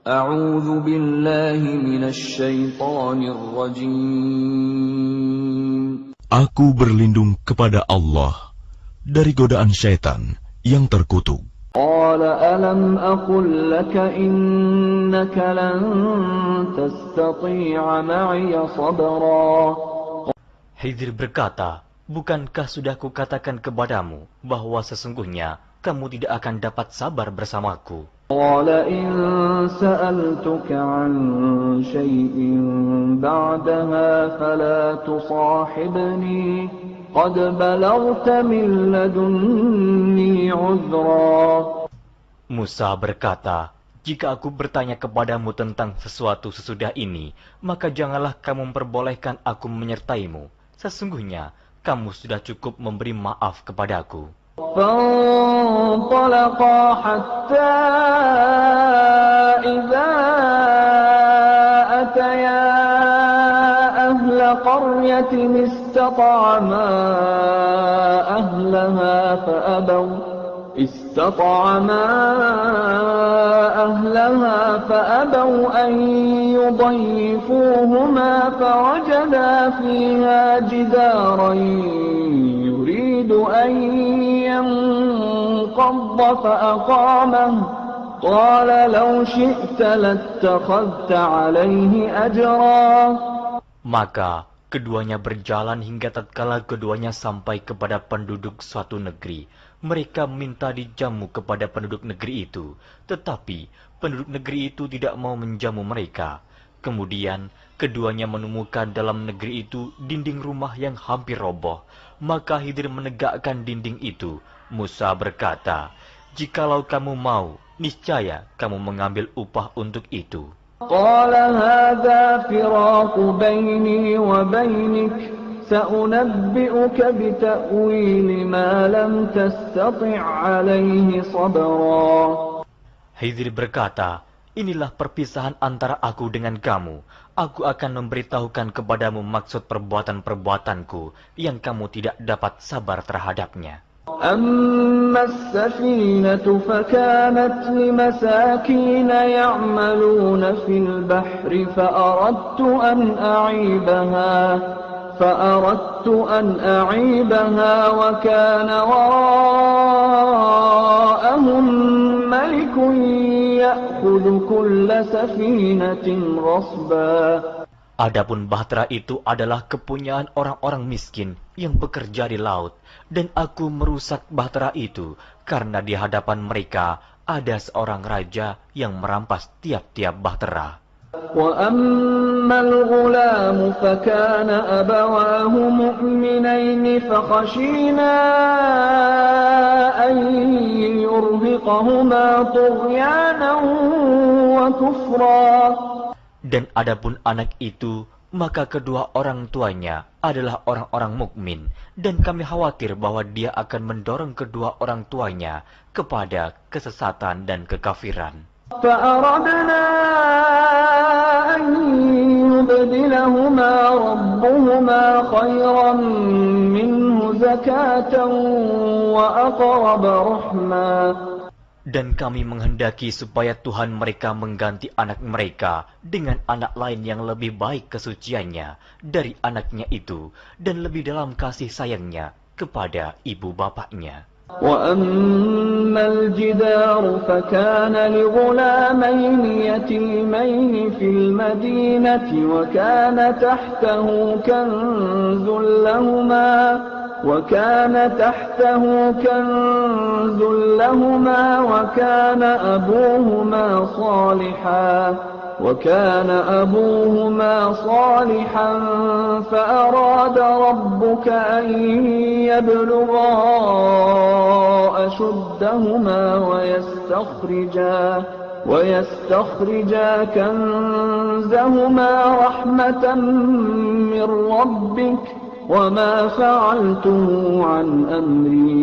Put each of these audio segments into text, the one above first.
A'udzu billahi minasy syaithanir rajim. Aku berlindung kepada Allah dari godaan syaitan yang terkutuk. Qala alam aqul laka innaka lan tastati'a ma'iya sabra. Khidir berkata, bukankah sudah kukatakan kepadamu bahwa sesungguhnya kamu tidak akan dapat sabar bersamaku? Qala in sa'altuka 'an syai'in ba'daha fala tusahibni qad balaghta min ladunni 'udhra. Musa berkata, jika aku bertanya kepadamu tentang sesuatu sesudah ini, maka janganlah kamu memperbolehkan aku menyertaimu. Sesungguhnya kamu sudah cukup memberi maaf kepadaku. فانطلقا حتى إذا أتيا أهل قرية استطعما أهلها فأبوا أن يضيفوهما فوجدا فيها جدارا يريد أن ينقض فأقامه قال لو شئت لاتخذت عليه أجرا. Maka keduanya berjalan hingga tatkala keduanya sampai kepada penduduk suatu negeri. Mereka minta dijamu kepada penduduk negeri itu, tetapi penduduk negeri itu tidak mau menjamu mereka. Kemudian keduanya menemukan dalam negeri itu dinding rumah yang hampir roboh. Maka Khidir menegakkan dinding itu. Musa berkata, jikalau kamu mau, niscaya kamu mengambil upah untuk itu. Qala hadza firaqu baini wa bainik sa'unabbi'uka bita'wili ma lam tastati' 'alaihi sabra. Khidir berkata, inilah perpisahan antara aku dengan kamu. Aku akan memberitahukan kepadamu maksud perbuatan-perbuatanku yang kamu tidak dapat sabar terhadapnya. أما السفينة فكانت لمساكين يعملون في البحر فأردت أن أعيبها وكان وراءهم ملك يأخذ كل سفينة غصبا. Adapun bahtera itu adalah kepunyaan orang-orang miskin yang bekerja di laut, dan aku merusak bahtera itu karena di hadapan mereka ada seorang raja yang merampas tiap-tiap bahtera. وَأَمَّا الْغُلَامُ فَكَانَ أَبَوَاهُ مُؤْمِنَيْنِ فَخَشِينَا أَن يُرْهِقَهُمَا طُغْيَانًا وَكُفْرًا. Dan adapun anak itu, maka kedua orang tuanya adalah orang-orang mukmin, dan kami khawatir bahwa dia akan mendorong kedua orang tuanya kepada kesesatan dan kekafiran. فَأَرَدْنَا أَن يُبْدِلَهُمَا رَبُّهُمَا خَيْرًا مِّنْهُ زَكَاةً وَأَقْرَبَ رَحْمًا. Dan kami menghendaki supaya Tuhan mereka mengganti anak mereka dengan anak lain yang lebih baik kesuciannya dari anaknya itu, dan lebih dalam kasih sayangnya kepada ibu bapaknya. وَأَمَّا الْجِدَارُ فَكَانَ لِغُلَامَيْنِ يَتِيمَيْنِ فِي الْمَدِينَةِ وَكَانَ تَحْتَهُ كنز لهما وكان أبوهما صالحا فأراد ربك أن يبلغا أشدهما ويستخرجا كنزهما رحمة من ربك وما فعلته عن أمري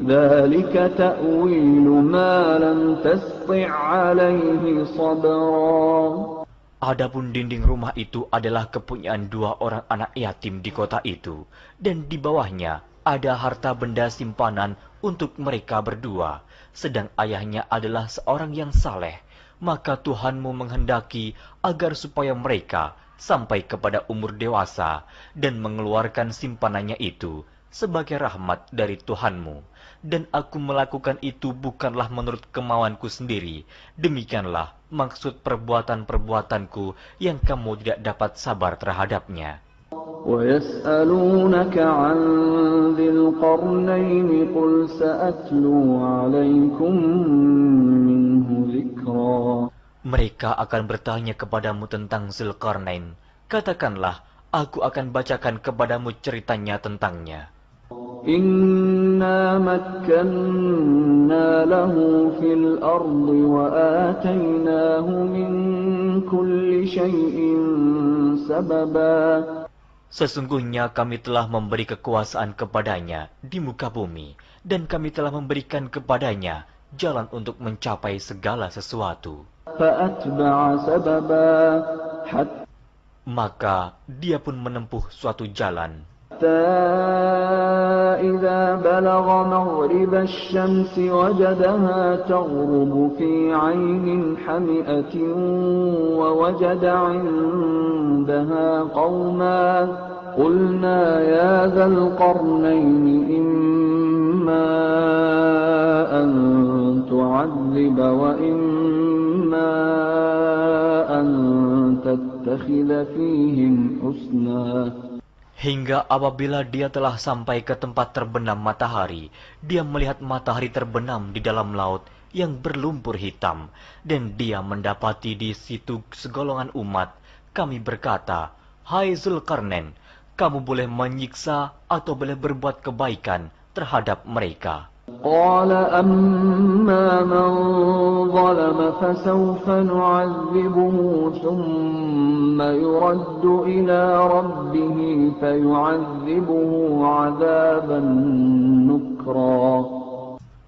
ذلك تأويل ما لم تسطع عليه صبرا. Adapun dinding rumah itu adalah kepunyaan dua orang anak yatim di kota itu, dan di bawahnya ada harta benda simpanan untuk mereka berdua, sedang ayahnya adalah seorang yang saleh. maka Tuhanmu menghendaki agar supaya mereka sampai kepada umur dewasa dan mengeluarkan simpanannya itu sebagai rahmat dari Tuhanmu. Dan aku melakukan itu bukanlah menurut kemauanku sendiri. Demikianlah maksud perbuatan-perbuatanku yang kamu tidak dapat sabar terhadapnya. وَيَسْأَلُونَكَ عَنْ ذِي الْقَرْنَيْنِ قُلْ سَأَتْلُو عَلَيْكُمْ مِنْهُ ذِكْرًا. Mereka akan bertanya kepadamu tentang Zulkarnain. Katakanlah, aku akan bacakan kepadamu ceritanya tentangnya. إِنَّا مَكَّنَّا لَهُ فِي الْأَرْضِ وَآتَيْنَاهُ مِنْ كُلِّ شَيْءٍ سَبَبًا. Sesungguhnya kami telah memberi kekuasaan kepadanya di muka bumi, dan kami telah memberikan kepadanya jalan untuk mencapai segala sesuatu. فَأَتْبَعَ سَبَبًا Maka dia pun menempuh suatu jalan. حَتَّى إِذَا بَلَغَ مَغْرِبَ الشَّمْسِ وَجَدَهَا تَغْرُبُ فِي عَيْنٍ حَمِئَةٍ وَوَجَدَ عِندَهَا قَوْمًا قُلْنَا يَا ذَا الْقَرْنَيْنِ إِمَّا أَن تُعَذِّبَ وَإِمَّا أَن تَتَّخِذَ فِيهِمْ حُسْنًا. Hingga apabila dia telah sampai ke tempat terbenam matahari, dia melihat matahari terbenam di dalam laut yang berlumpur hitam, dan dia mendapati di situ segolongan umat. Kami berkata, "Hai Zulkarnain, kamu boleh menyiksa atau boleh berbuat kebaikan terhadap mereka." قال أما من ظلم فسوف نعذبه ثم يرد إلى ربه فيعذبه عذابا نكرا.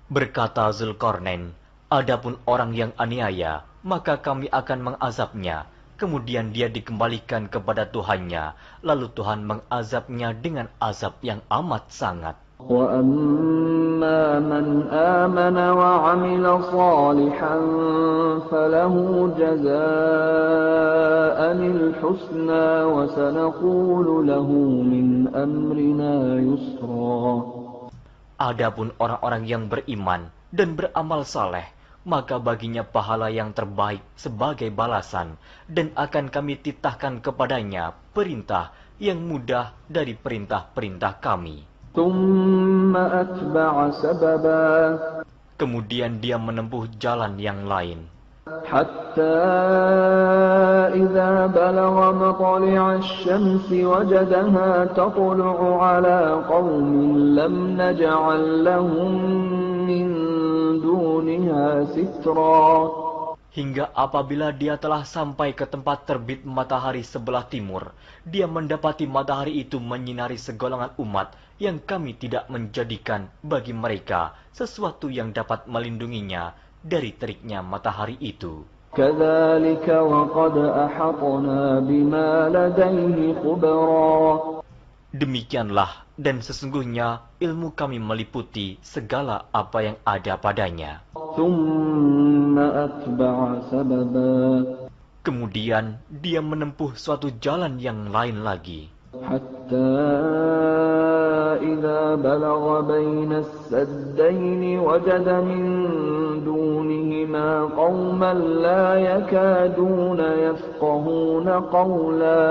Berkata Zulkarnain, adapun orang yang aniaya, maka kami akan mengazabnya. Kemudian dia dikembalikan kepada Tuhannya, lalu Tuhan mengazabnya dengan azab yang amat sangat. وَأَمَّا مَنْ آمَنَ وَعَمِلَ صَالِحًا فَلَهُ جَزَاءً الْحُسْنَى وَسَنَقُولُ لَهُ مِنْ أَمْرِنَا يُسْرًا. Adapun orang-orang yang beriman dan beramal saleh, maka baginya pahala yang terbaik sebagai balasan, dan akan kami titahkan kepadanya perintah yang mudah dari perintah-perintah kami. ثُمَّ أَتْبَعَ سَبَبًا. Kemudian dia menempuh jalan yang lain. حَتَّى إِذَا بَلَغَ مَطْلِعَ الشَّمْسِ وَجَدَهَا تَطْلُعُ عَلَى قَوْمٍ لَمْ نَجْعَلْ لَهُم مِّن دُونِهَا سِتْرًا. Hingga apabila dia telah sampai ke tempat terbit matahari sebelah timur, dia mendapati matahari itu menyinari segolongan umat yang kami tidak menjadikan bagi mereka sesuatu yang dapat melindunginya dari teriknya matahari itu. كَذَلِكَ وَقَدْ أَحَطْنَا بِمَا لَدَيْهِ خُبْرًا. Demikianlah, dan sesungguhnya ilmu kami meliputi segala apa yang ada padanya. ثُمَّ أَتْبَعَ سَبَبًا. Kemudian dia menempuh suatu jalan yang lain lagi. حَتَّى إِذَا بَلَغَ بَيْنَ السَّدَّيْنِ وَجَدَ مِن دُونِهِمَا قَوْمًا لَّا يَكَادُونَ يَفْقَهُونَ قَوْلًا.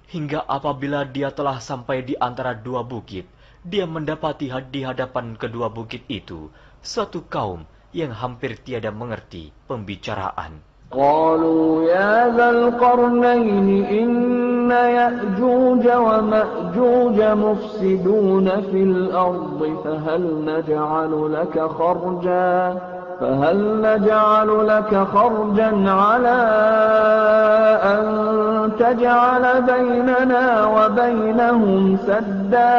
Hingga apabila dia telah sampai di antara dua bukit, dia mendapati di hadapan kedua bukit itu suatu kaum yang hampir tiada mengerti pembicaraan. قالوا يا ذا القرنين إن يأجوج ومأجوج مفسدون في الأرض فهل نجعل لك خرجا على أن تجعل بيننا وبينهم سدا.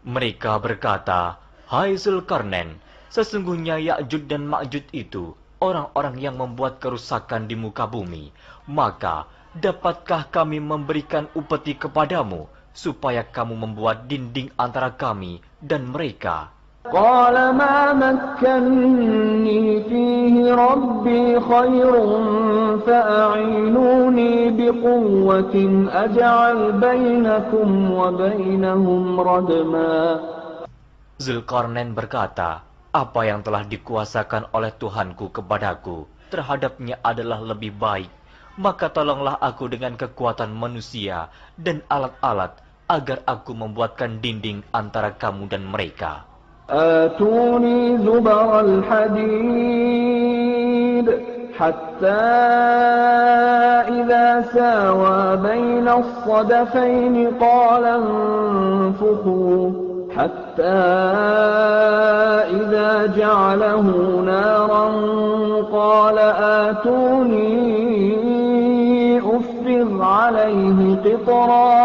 Mereka berkata, "Hai Zulkarnain, sesungguhnya Ya'juj dan Ma'juj itu orang-orang yang membuat kerusakan di muka bumi. Maka, dapatkah kami memberikan upeti kepadamu, supaya kamu membuat dinding antara kami dan mereka?" قال ما مكني فيه ربي خير فأعينوني بقوة أجعل بينكم وبينهم ردما. Zulkarnain berkata, apa yang telah dikuasakan oleh Tuhanku kepadaku terhadapnya adalah lebih baik. Maka tolonglah aku dengan kekuatan manusia dan alat-alat agar aku membuatkan dinding antara kamu dan mereka. آتوني زبر الحديد حتى إذا ساوى بين الصدفين قال انفخوا حتى إذا جعله نارا قال آتوني أفرغ عليه قطرا.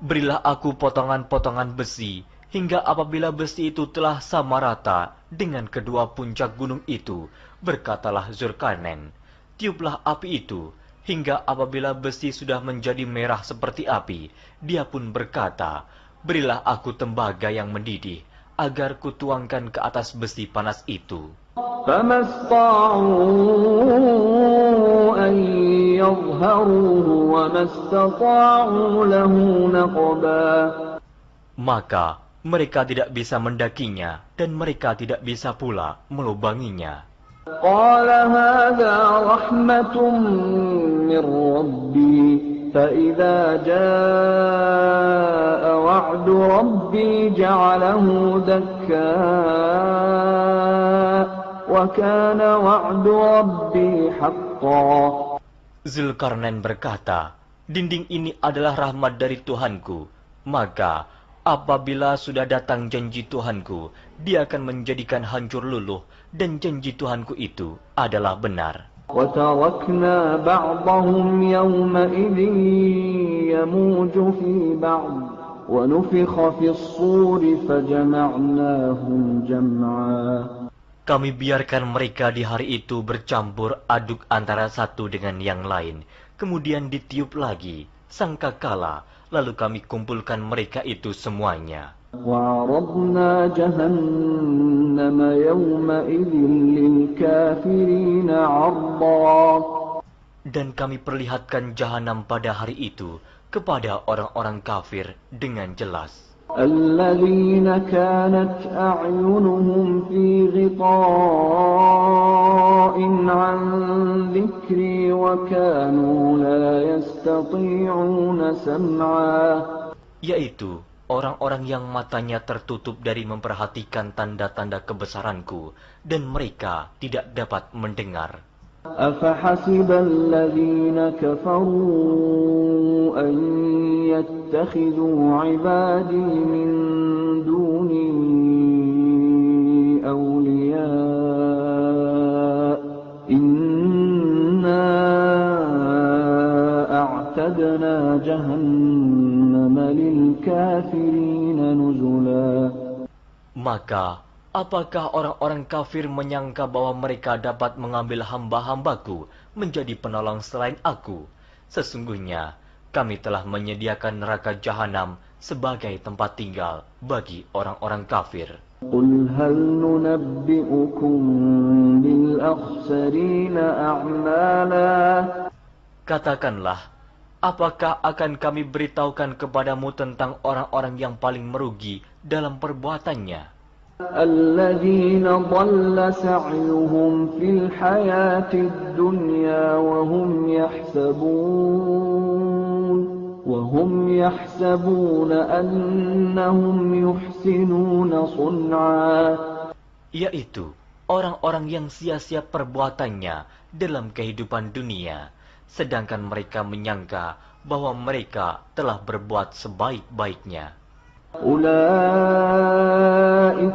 Berilah aku potongan-potongan besi, hingga apabila besi itu telah sama rata dengan kedua puncak gunung itu, berkatalah Zulkarnain, tiuplah api itu, hingga apabila besi sudah menjadi merah seperti api, dia pun berkata, berilah aku tembaga yang mendidih, agar kutuangkan ke atas besi panas itu. فما استطاعوا أن يظهروه وما استطاعوا له نقبا. Maka mereka tidak bisa mendakinya dan mereka tidak bisa pula melubanginya. قال هذا رحمة من ربي فإذا جاء وعد ربي جعله دكا وكان وعد ربي حقا. Zulkarnain berkata, dinding ini adalah rahmat dari Tuhanku, maka apabila sudah datang janji Tuhanku, dia akan menjadikan hancur luluh, dan janji Tuhanku itu adalah benar. وَتَرَكْنَا بَعْضَهُمْ يَوْمَئِذٍ يَمُوجُ فِي بَعْضٍ وَنُفِخَ فِي الصُّورِ فَجَمَعْنَاهُمْ جَمْعًا. Kami biarkan mereka di hari itu bercampur aduk antara satu dengan yang lain, kemudian ditiup lagi sangkakala, lalu kami kumpulkan mereka itu semuanya. وَعَرَضْنَا جَهَنَّمَ يَوْمَئِذٍ لِلْكَافِرِينَ عَرْضًا. Dan kami perlihatkan jahanam pada hari itu kepada orang-orang kafir dengan jelas. الَّذِينَ كَانَتْ أَعْيُنُهُمْ فِي غِطَاءٍ عَنْ ذِكْرِي وَكَانُوا لَا يَسْتَطِيعُونَ سَمْعًا. Yaitu orang-orang yang matanya tertutup dari memperhatikan tanda-tanda kebesaranku, dan mereka tidak dapat mendengar. أَفَحَسِبَ الَّذِينَ كَفَرُوا أَن يَتَّخِذُوا عِبَادِي مِن دُونِي أَوْلِيَاءَ إِنَّا أَعْتَدْنَا جَهَنَّمَ لِلْكَافِرِينَ نُزُلًا. Maka apakah orang-orang kafir menyangka bahwa mereka dapat mengambil hamba-hambaku menjadi penolong selain aku? Sesungguhnya kami telah menyediakan neraka jahanam sebagai tempat tinggal bagi orang-orang kafir. Qul hal nunabbi'ukum bil akhsarina a'mala. Katakanlah, apakah akan kami beritahukan kepadamu tentang orang-orang yang paling merugi dalam perbuatannya? الذين ضل سعيهم في الحياة الدنيا وهم يحسبون أنهم يحسنون صنعا. Yaitu orang-orang yang sia-sia perbuatannya dalam kehidupan dunia, sedangkan mereka menyangka bahwa mereka telah berbuat sebaik-baiknya. أولئك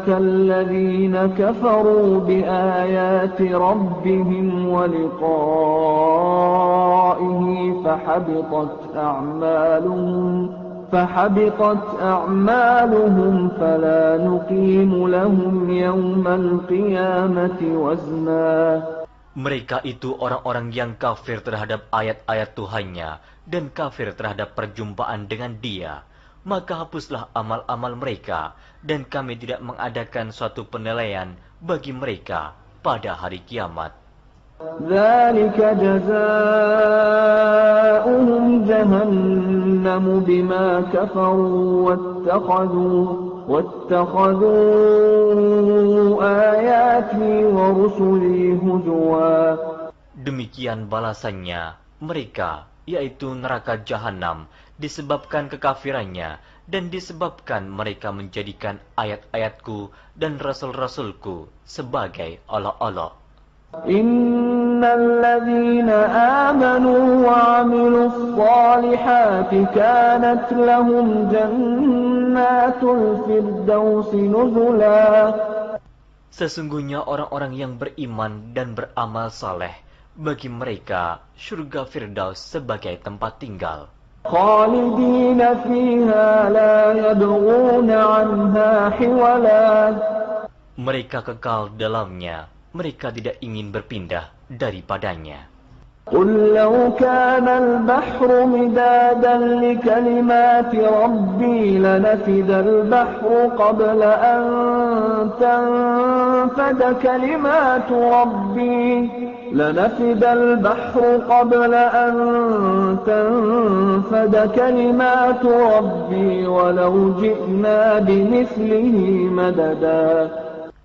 الذين كفروا بآيات ربهم ولقائه فحبطت أعمالهم فلا نقيم لهم يوم القيامة وزنا. Mereka itu orang-orang yang kafir terhadap ayat-ayat Tuhannya dan kafir terhadap perjumpaan dengan Dia. maka hapuslah amal-amal mereka, dan kami tidak mengadakan suatu penilaian bagi mereka pada hari kiamat. ذلك جزاؤهم جهنم بما كفروا واتخذوا آياتي ورسلي هزوا. Demikian balasannya mereka, yaitu neraka jahanam, disebabkan kekafirannya dan disebabkan mereka menjadikan ayat-ayatku dan rasul-rasulku sebagai olok-olok. Innal ladzina amanu wa 'amilus shalihati kanat lahum jannatul firdausi nuzula. Sesungguhnya orang-orang yang beriman dan beramal saleh, bagi mereka surga Firdaus sebagai tempat tinggal. Khalidina fiha la yabghuna 'anha hiwala. Mereka kekal dalamnya, mereka tidak ingin berpindah daripadanya. Qul law kana al-bahru midadan li kalimati rabbi lanafida al-bahru qabla an tanfada kalimatu rabbi lanafida al-bahru qabla an tanfada kalimatu rabbi walau ji'na bimithlihi madada.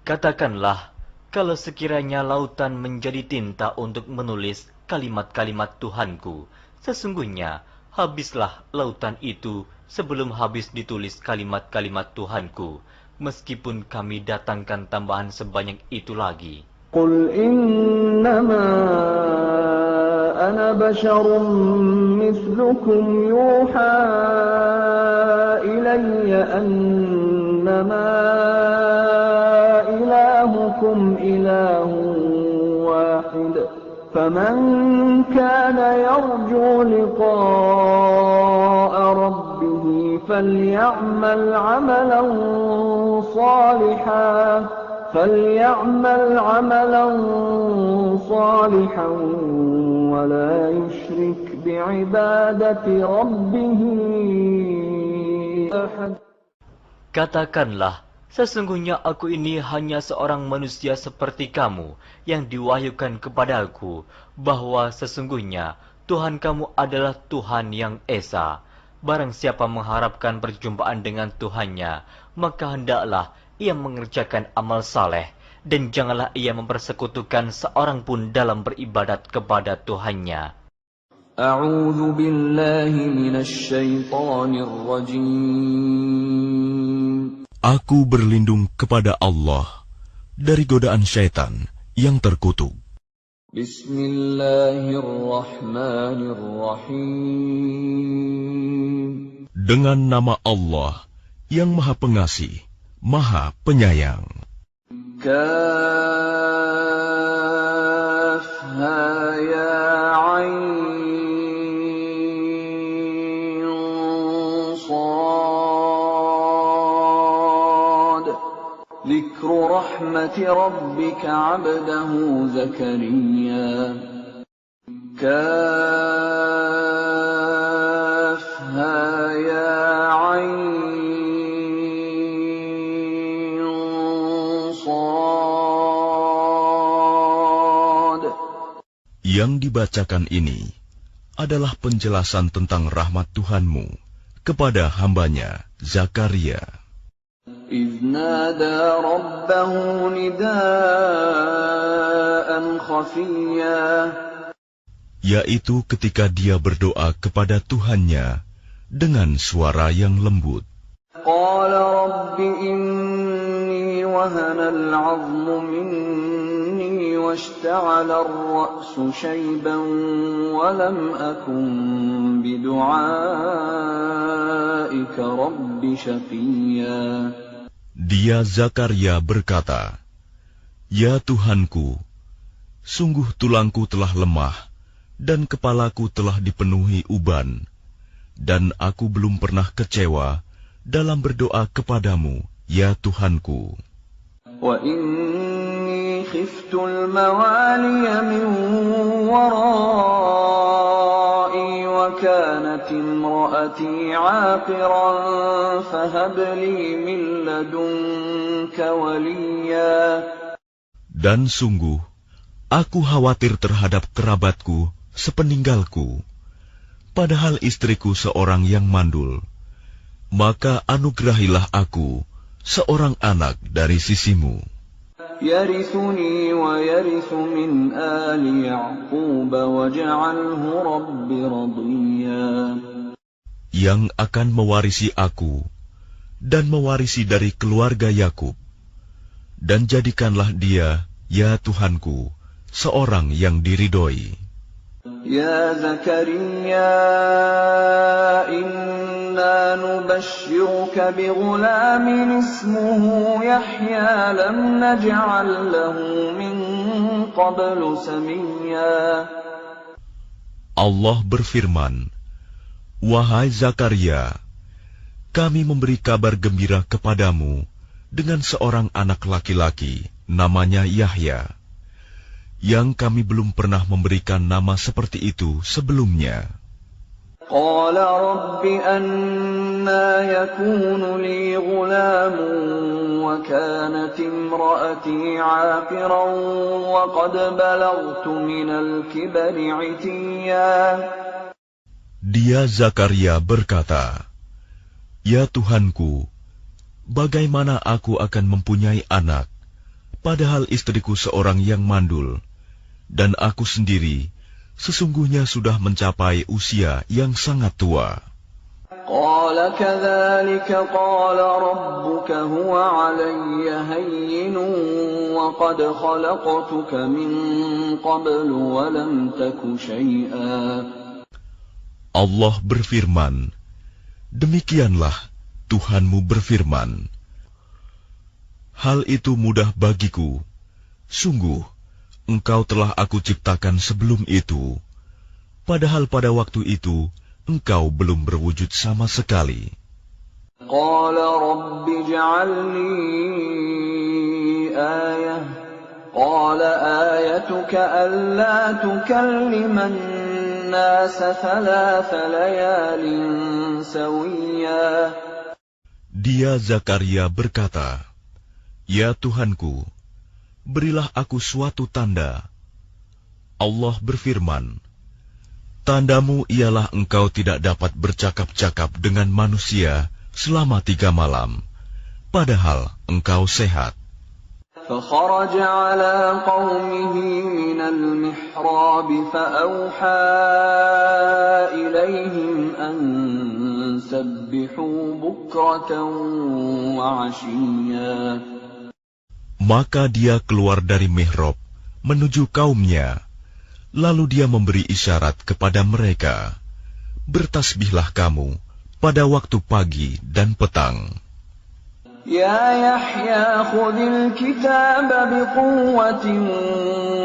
Katakanlah, kalau sekiranya lautan menjadi tinta untuk menulis kalimat-kalimat Tuhanku, sesungguhnya habislah lautan itu sebelum habis ditulis kalimat-kalimat Tuhanku, meskipun kami datangkan tambahan sebanyak itu lagi. Qul innama ana basharun mithlukum yuha ilayya annama ilahukum ilahun wahid. فمن كان يرجو لقاء ربه فليعمل عملا صالحا ولا يشرك بعبادة ربه أحد. Katakanlah, sesungguhnya aku ini hanya seorang manusia seperti kamu yang diwahyukan kepadaku, bahwa sesungguhnya Tuhan kamu adalah Tuhan yang Esa. Barang siapa mengharapkan perjumpaan dengan Tuhannya, maka hendaklah ia mengerjakan amal saleh, dan janganlah ia mempersekutukan seorang pun dalam beribadat kepada Tuhannya. A'udzu billahi minasy syaithanir rajim. Aku berlindung kepada Allah dari godaan syaitan yang terkutuk. Bismillahirrahmanirrahim. Dengan nama Allah yang Maha Pengasih, Maha Penyayang. Kaf ha ya ain sad. Dzikru rahmati rabbika 'abdahu Zakariya. Kaf ha ya ain sad. Yang dibacakan ini adalah penjelasan tentang rahmat Tuhanmu kepada hambanya Zakaria. إذ نادى ربه نداء خفيا. Yaitu ketika dia berdoa kepada Tuhannya dengan suara yang lembut. قال رب إني وهن العظم مني واشتعل الرأس شيبا ولم أكن بدعائك رب شقيا. Dia Zakaria berkata, "Ya Tuhanku, sungguh tulangku telah lemah dan kepalaku telah dipenuhi uban, dan aku belum pernah kecewa dalam berdoa kepadamu, ya Tuhanku. Wa inni khiftul mawaliya min warai wa كانت امرأتي عاقرا فهب لي من لدنك وليا. Dan sungguh, aku khawatir terhadap kerabatku sepeninggalku, padahal istriku seorang yang mandul. Maka anugerahilah aku seorang anak dari sisimu, يرثني ويرث من آل يعقوب واجعله رب رضيا. yang akan mewarisi aku dan mewarisi dari keluarga Yakub, dan jadikanlah dia, ya Tuhanku, seorang yang diridhoi. يا زكريا إنا نبشرك بغلام اسمه يحيى لم نجعل له من قبل سميا. Allah berfirman, Wahai Zakaria, kami memberi kabar gembira kepadamu dengan seorang anak laki-laki, namanya Yahya, yang kami belum pernah memberikan nama seperti itu sebelumnya. قال رب أنى يكون لي غلام وكانت امرأتي عاقرا وقد بلغت من الكبر عتيا. Dia Zakaria berkata, Ya Tuhanku, bagaimana aku akan mempunyai anak, padahal istriku seorang yang mandul, dan aku sendiri sesungguhnya sudah mencapai usia yang sangat tua. قال كذلك قال ربك هو علي هين وقد خلقتك من قبل ولم تك شيئا. Allah berfirman, Demikianlah Tuhanmu berfirman, Hal itu mudah bagiku. Sungguh, engkau telah aku ciptakan sebelum itu, padahal pada waktu itu engkau belum berwujud sama sekali. قال رب اجعل لي آية قال آيتك ألا تكلم الناس 3 ليال سويا. Dia Zakaria berkata, Ya Tuhanku, berilah aku suatu tanda. Allah berfirman, Tandamu ialah engkau tidak dapat bercakap-cakap dengan manusia selama 3 malam, padahal engkau sehat. فخرج على قومه من المحراب فأوحى إليهم أن سبحوا بكرة وعشيا. Maka dia keluar dari mihrab menuju kaumnya, lalu dia memberi isyarat kepada mereka, Bertasbihlah kamu pada waktu pagi dan petang. يا يحيى خذ الكتاب بقوة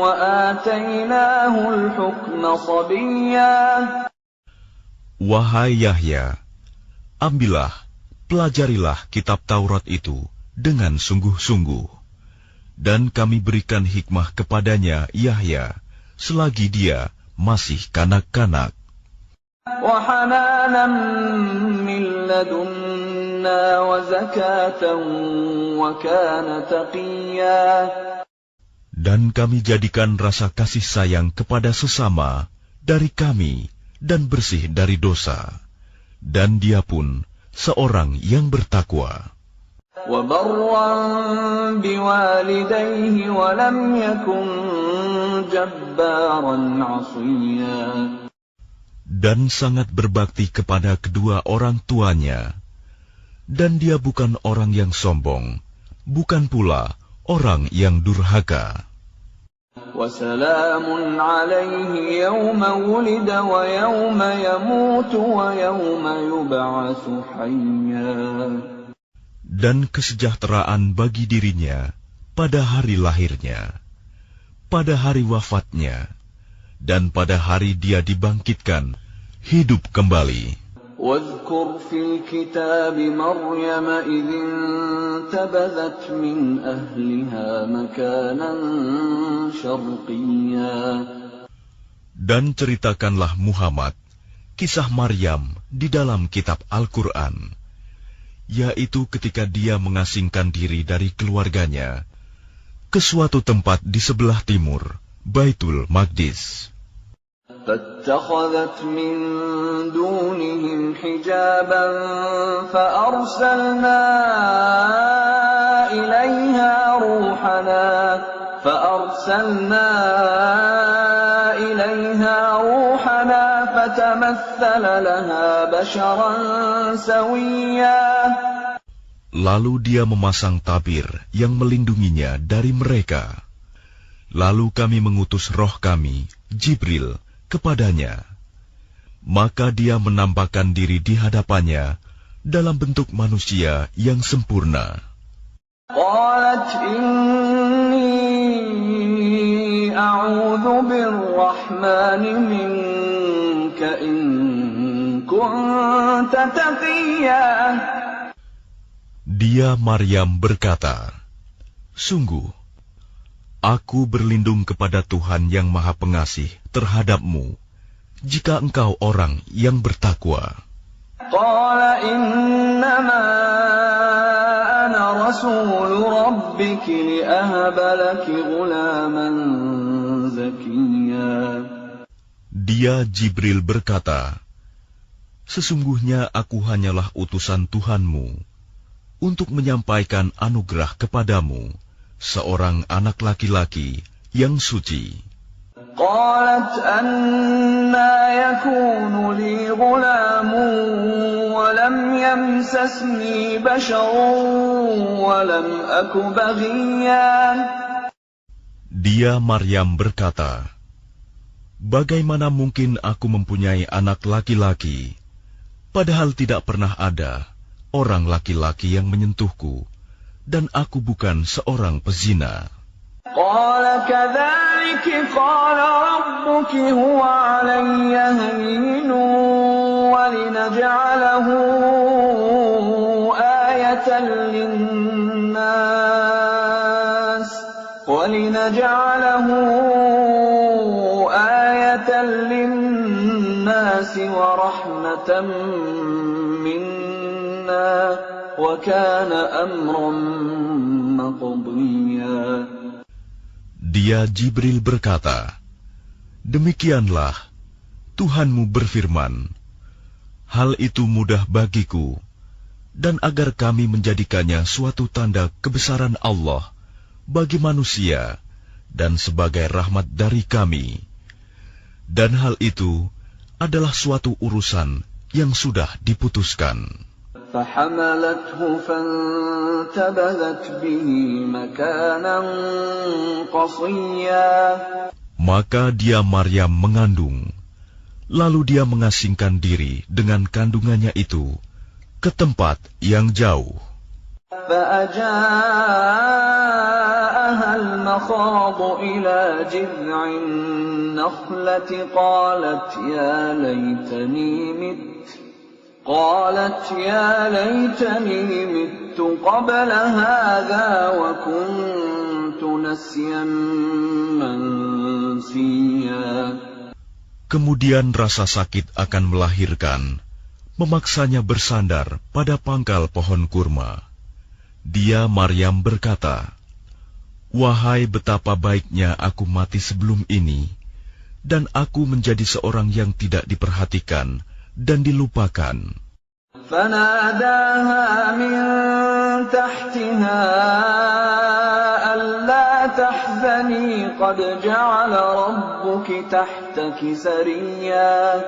وآتيناه الحكم صبيا. Wahai Yahya, ambillah, pelajarilah kitab Taurat itu dengan sungguh-sungguh, dan kami berikan hikmah kepadanya Yahya selagi dia masih kanak-kanak. وحنانا من لدنا وزكاة وكان تقيا. Dan kami jadikan rasa kasih sayang kepada sesama dari kami dan bersih dari dosa, dan dia pun seorang yang bertakwa. وبرا بوالديه ولم يكن جبارا عصيا. Dan sangat berbakti kepada kedua orang tuanya, dan dia bukan orang yang sombong, bukan pula orang yang durhaka. وسلام عليه يوم ولد ويوم يموت ويوم يبعث حيا. Dan kesejahteraan bagi dirinya pada hari lahirnya, pada hari wafatnya, dan pada hari dia dibangkitkan, hidup kembali. واذكر في الكتاب مريم إذ انتبذت من أهلها مكانا شرقيا. Dan ceritakanlah Muhammad kisah Maryam di dalam kitab Al-Quran, yaitu ketika dia mengasingkan diri dari keluarganya ke suatu tempat di sebelah timur, Baitul Maqdis. فاتخذت من دونهم حجابا فأرسلنا إليها روحنا فتمثل لها بشرا سويا. Lalu dia memasang tabir yang melindunginya dari mereka. Lalu kami mengutus roh kami, Jibril, kepadanya. Maka dia menampakkan diri di hadapannya dalam bentuk manusia yang sempurna. قالت إني أعوذ بالرحمن منك إن كنت تقيا. Dia Maryam berkata, "Sungguh, aku berlindung kepada Tuhan yang Maha Pengasih terhadapmu, jika engkau orang yang bertakwa." قال إنما أنا رسول ربك لأهب لك غلاما زكيا. Dia Jibril berkata, "Sesungguhnya aku hanyalah utusan Tuhanmu untuk menyampaikan anugerah kepadamu, seorang anak laki-laki yang suci." قالت أنى يكون لي غلام ولم يمسسني بشر ولم أك بغيا. Dia Maryam berkata, "Bagaimana mungkin aku mempunyai anak laki-laki, padahal tidak pernah ada orang laki-laki yang menyentuhku, dan aku bukan seorang pezina." قال كذلك قال ربك هو علي هين ولنجعله آية للناس ورحمة منا وكان أمرا مقضيا. Dia Jibril berkata, "Demikianlah Tuhanmu berfirman, hal itu mudah bagiku, dan agar kami menjadikannya suatu tanda kebesaran Allah bagi manusia dan sebagai rahmat dari kami. Dan hal itu adalah suatu urusan yang sudah diputuskan." فحملته فانتبذت به مكانا قصيا. Maka dia Maryam mengandung, lalu dia mengasingkan diri dengan kandungannya itu ke tempat yang jauh. فأجاءها المخاض إلى جذع النخلة قالت يا ليتني مت قبل هذا وكنت نسيا منسيا. Kemudian rasa sakit akan melahirkan, memaksanya bersandar pada pangkal pohon kurma. Dia Maryam berkata, "Wahai betapa baiknya aku mati sebelum ini, dan aku menjadi seorang yang tidak diperhatikan dan dilupakan." فناداها من تحتها ألا تحزني قد جعل ربك تحتك سريا.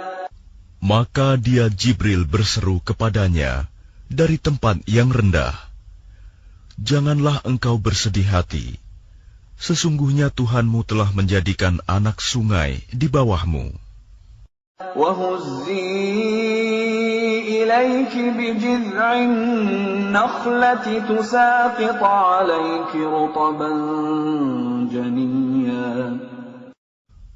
Maka dia Jibril berseru kepadanya dari tempat yang rendah, "Janganlah engkau bersedih hati. Sesungguhnya Tuhanmu telah menjadikan anak sungai di bawahmu." وهزي إليك بجذع النخلة تساقط عليك رطبا جنيا.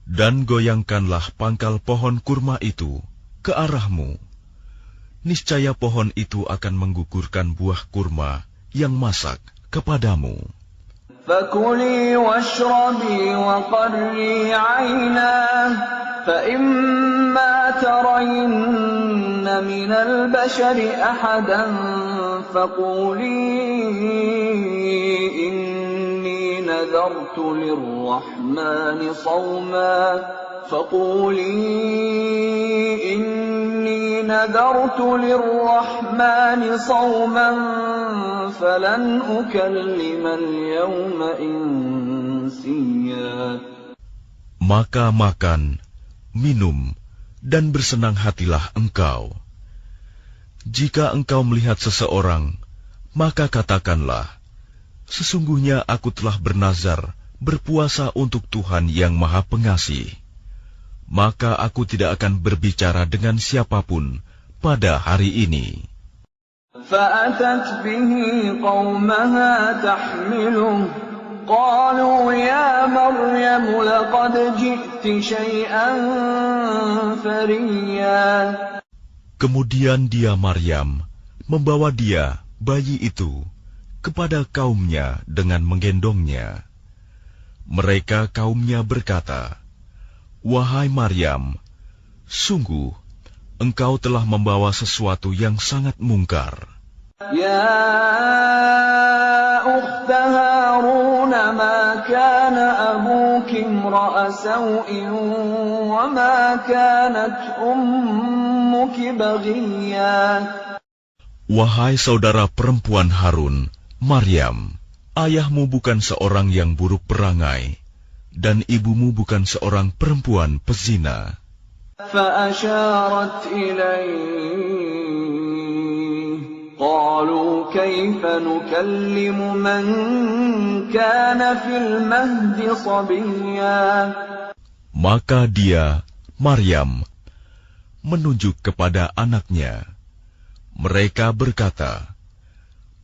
Dan goyangkanlah pangkal pohon kurma itu ke arahmu. Niscaya pohon itu akan menggugurkan buah kurma yang masak kepadamu. فكلي واشربي وقري عينا فإما ترين من البشر أحدا فقولي إني نذرت للرحمن صوما فلن أكلم اليوم إنسيا. Maka makan, minum, dan bersenang hatilah engkau. Jika engkau melihat seseorang, maka katakanlah, sesungguhnya aku telah bernazar berpuasa untuk Tuhan yang Maha Pengasih. Maka aku tidak akan berbicara dengan siapapun pada hari ini. فأتت به قومها تحمله قالوا يا مريم لقد جئت شيئا فريا. Kemudian dia Maryam membawa dia, bayi itu, kepada kaumnya dengan menggendongnya. Mereka kaumnya berkata, "Wahai Maryam, sungguh engkau telah membawa sesuatu yang sangat mungkar." Ya ukhta Harun ma kana abuki imra'a saw'in wa ma kanat ummuki baghiya. Wahai saudara perempuan Harun, Maryam, ayahmu bukan seorang yang buruk perangai, dan ibumu bukan seorang perempuan pezina. فأشارت إليه قالوا كيف نكلم من كان في المهد صبيا. Maka dia, Maryam, menunjuk kepada anaknya. Mereka berkata,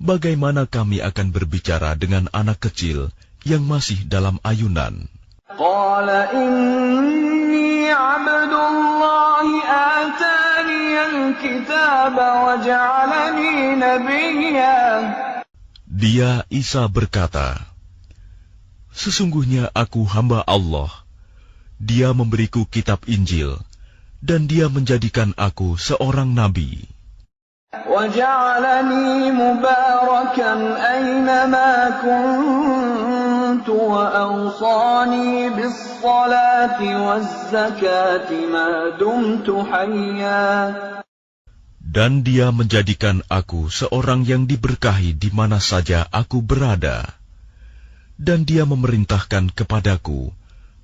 bagaimana kami akan berbicara dengan anak kecil yang masih dalam ayunan? Qala inni abdullahi atani al-kitaba wa ja'alani nabiyya. Dia Isa berkata, sesungguhnya aku hamba Allah. Dia memberiku kitab Injil dan dia menjadikan aku seorang nabi. وَجَعَلَنِي مُبَارَكًا أَيْنَمَا كُنتُ وَأَوْصَانِي بِالصَّلَاةِ وَالزَّكَاةِ مَا دُمْتُ حَيًّا. Dan dia menjadikan aku seorang yang diberkahi di mana saja aku berada. Dan dia memerintahkan kepadaku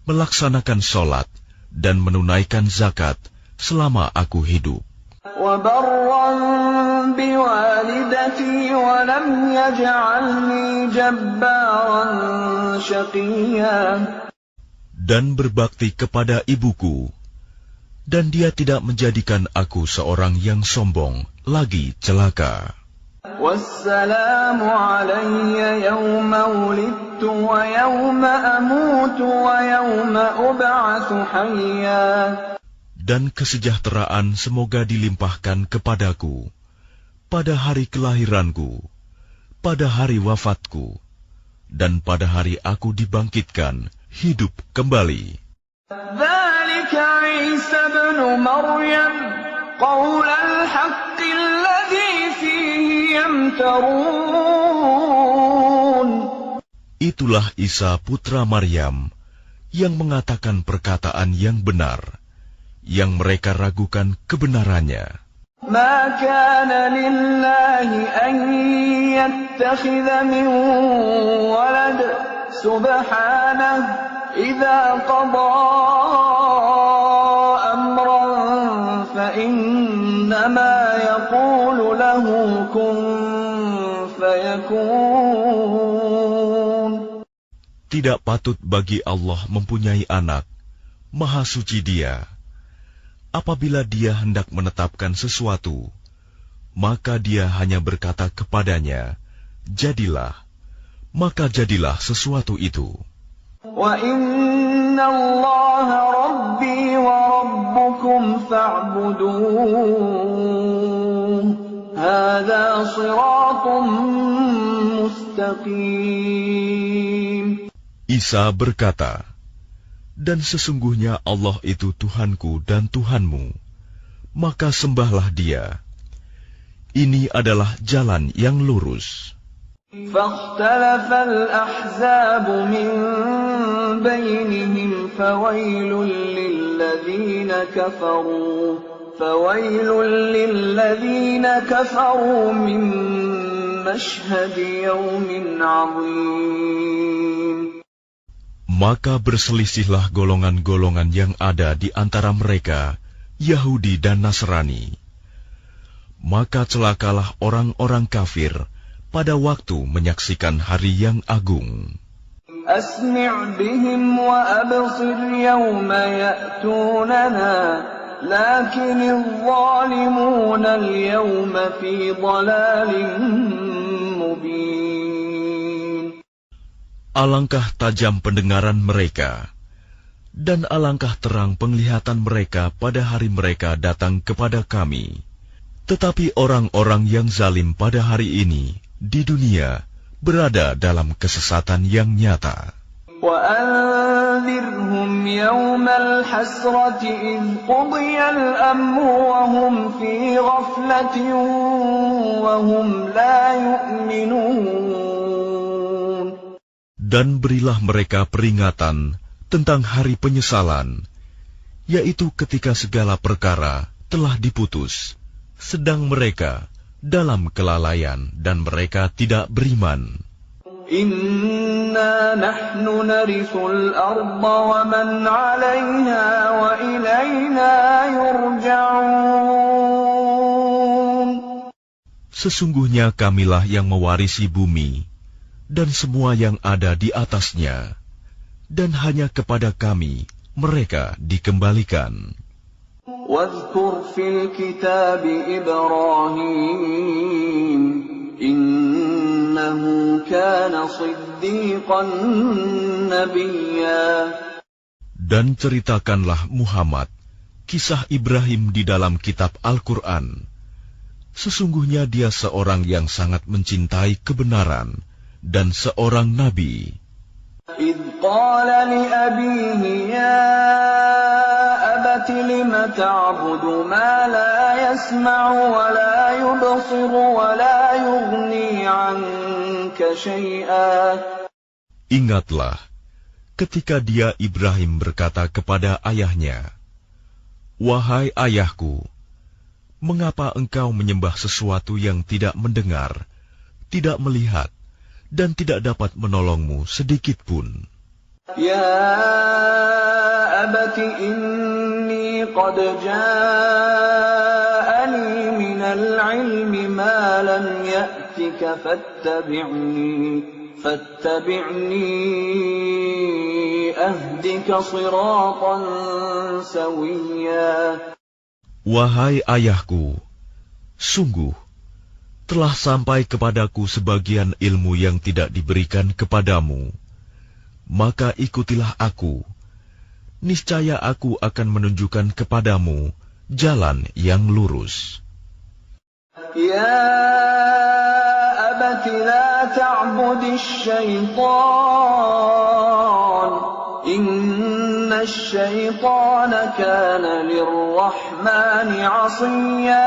melaksanakan sholat dan menunaikan zakat selama aku hidup. وَبَرًّا بِوَالِدَتِي وَلَمْ يَجْعَلْنِي جَبَّارًا شَقِيًّا. Dan berbakti kepada ibuku, dan dia tidak menjadikan aku seorang yang sombong, lagi celaka. وَالسَّلَامُ عَلَيَّ يَوْمَ وُلِدتُّ وَيَوْمَ أَمُوتُ وَيَوْمَ أُبْعَثُ حَيًّا. Dan kesejahteraan semoga dilimpahkan kepadaku pada hari kelahiranku, pada hari wafatku, dan pada hari aku dibangkitkan hidup kembali. ذَلِكَ عِيسَى ابْنُ مَرْيَمَ قَوْلَ الْحَقِّ الَّذِي فِيهِ يَمْتَرُونَ. Itulah Isa putra Maryam yang mengatakan perkataan yang benar, yang mereka ragukan kebenarannya. Ma kana lillahi an yattakhidha min walad subhanahu idza qada amran fa innama yaqulu lahu kun fayakun. Tidak patut bagi Allah mempunyai anak, Maha Suci Dia. Apabila dia hendak menetapkan sesuatu, maka dia hanya berkata kepadanya, jadilah, maka jadilah sesuatu itu. Wa inna Allah rabbi wa rabbukum fa'buduh. Hadha siratun mustaqim. Isa berkata, Dan sesungguhnya Allah itu Tuhanku dan Tuhanmu, maka sembahlah Dia. Ini adalah jalan yang lurus. فاختلف الأحزاب من بينهم فويل للذين كفروا من مشهد يوم عظيم. Maka berselisihlah golongan-golongan yang ada di antara mereka, Yahudi dan Nasrani. Maka celakalah orang-orang kafir pada waktu menyaksikan hari yang agung. أسمع بهم وأبصر يوم يأتوننا لكن الظالمون اليوم في ضلال مبين. Alangkah tajam pendengaran mereka, dan alangkah terang penglihatan mereka pada hari mereka datang kepada kami. Tetapi orang-orang yang zalim pada hari ini di dunia berada dalam kesesatan yang nyata. وأنذرهم يوم الحسرة إذ قضي الأمر وهم في غفلة وهم لا يؤمنون. Dan berilah mereka peringatan tentang hari penyesalan, yaitu ketika segala perkara telah diputus, sedang mereka dalam kelalaian dan mereka tidak beriman. Inna nahnu narithul arda wa man 'alayha wa ilayna yurja'un. Sesungguhnya kamilah yang mewarisi bumi dan semua yang ada di atasnya, dan hanya kepada kami mereka dikembalikan. Wadhkur fil kitab Ibrahim innahu kana siddiqan nabiyya. Dan ceritakanlah Muhammad kisah Ibrahim di dalam kitab Al-Quran. Sesungguhnya dia seorang yang sangat mencintai kebenaran dan seorang nabi. إذ قال لأبيه يا أبت لم تعبد ما لا يسمع ولا يبصر ولا يغني عنك شيئا. Ingatlah ketika dia Ibrahim berkata kepada ayahnya, "Wahai ayahku, mengapa engkau menyembah sesuatu yang tidak mendengar, tidak melihat, dan tidak dapat menolongmu sedikit pun?" Ya abati inni qad ja'ani minal ilmi ma lam ya'tika fattabi'ni ahdika siratan sawiyya. Wahai ayahku, sungguh telah sampai kepadaku sebagian ilmu yang tidak diberikan kepadamu. Maka ikutilah aku. Niscaya aku akan menunjukkan kepadamu jalan yang lurus. Ya abati la ta'budis syaitan. Inna syaitana kana lirrahmani 'asiyya.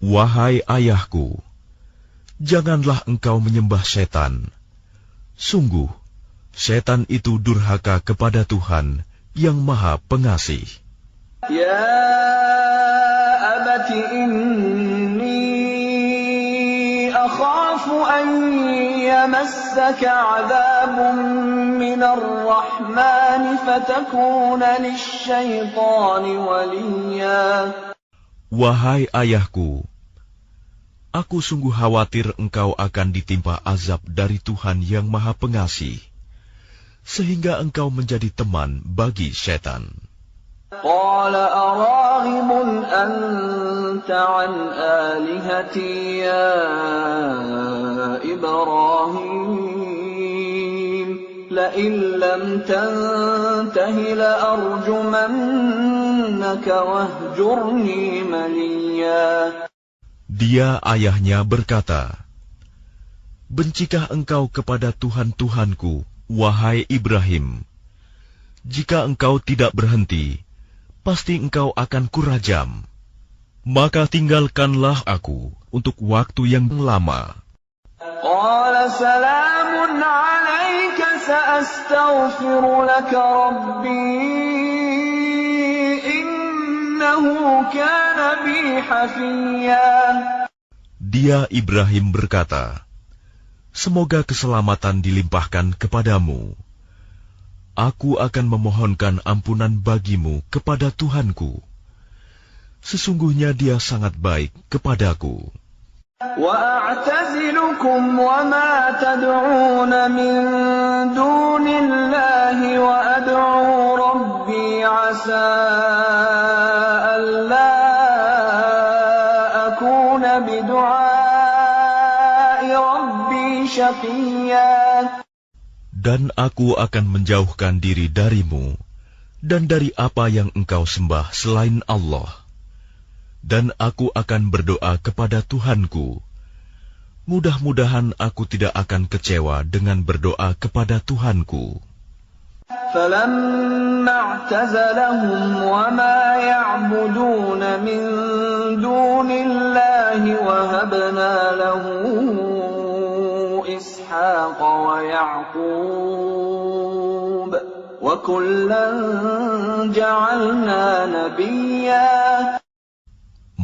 Wahai ayahku, janganlah engkau menyembah setan. Sungguh, setan itu durhaka kepada Tuhan yang Maha Pengasih. Ya abati inni akhafu an yamassaka 'adabun minar rahmani fatakuna lisyaitani waliyya. Wahai ayahku, aku sungguh khawatir engkau akan ditimpa azab dari Tuhan yang Maha Pengasih, sehingga engkau menjadi teman bagi setan. Qala araghibun anta an alihati ya Ibrahim, la'in lam tantahi la'arjumannaka wahjurni maliya. Dia ayahnya berkata, "Bencikah engkau kepada Tuhan-Tuhanku, wahai Ibrahim? Jika engkau tidak berhenti, pasti engkau akan kurajam. Maka tinggalkanlah aku untuk waktu yang lama. قال سلام عليك سأستغفر لك ربي إنه كان بي حفيا. Dia Ibrahim berkata, semoga keselamatan dilimpahkan kepadamu. Aku akan memohonkan ampunan bagimu kepada Tuhanku. Sesungguhnya dia sangat baik kepadaku. وأعتزلكم وما تدعون من دون الله وأدعو ربي عسى ألا أكون بدعاء ربي شقيا. Dan aku akan menjauhkan diri darimu dan dari apa yang engkau sembah selain Allah. Dan aku akan berdoa kepada Tuhanku. Mudah-mudahan aku tidak akan kecewa dengan berdoa kepada Tuhanku. فلما اعتزلهم وما يعبدون من دون الله وهبنا له إسحاق ويعقوب وكلا جعلنا نبيا.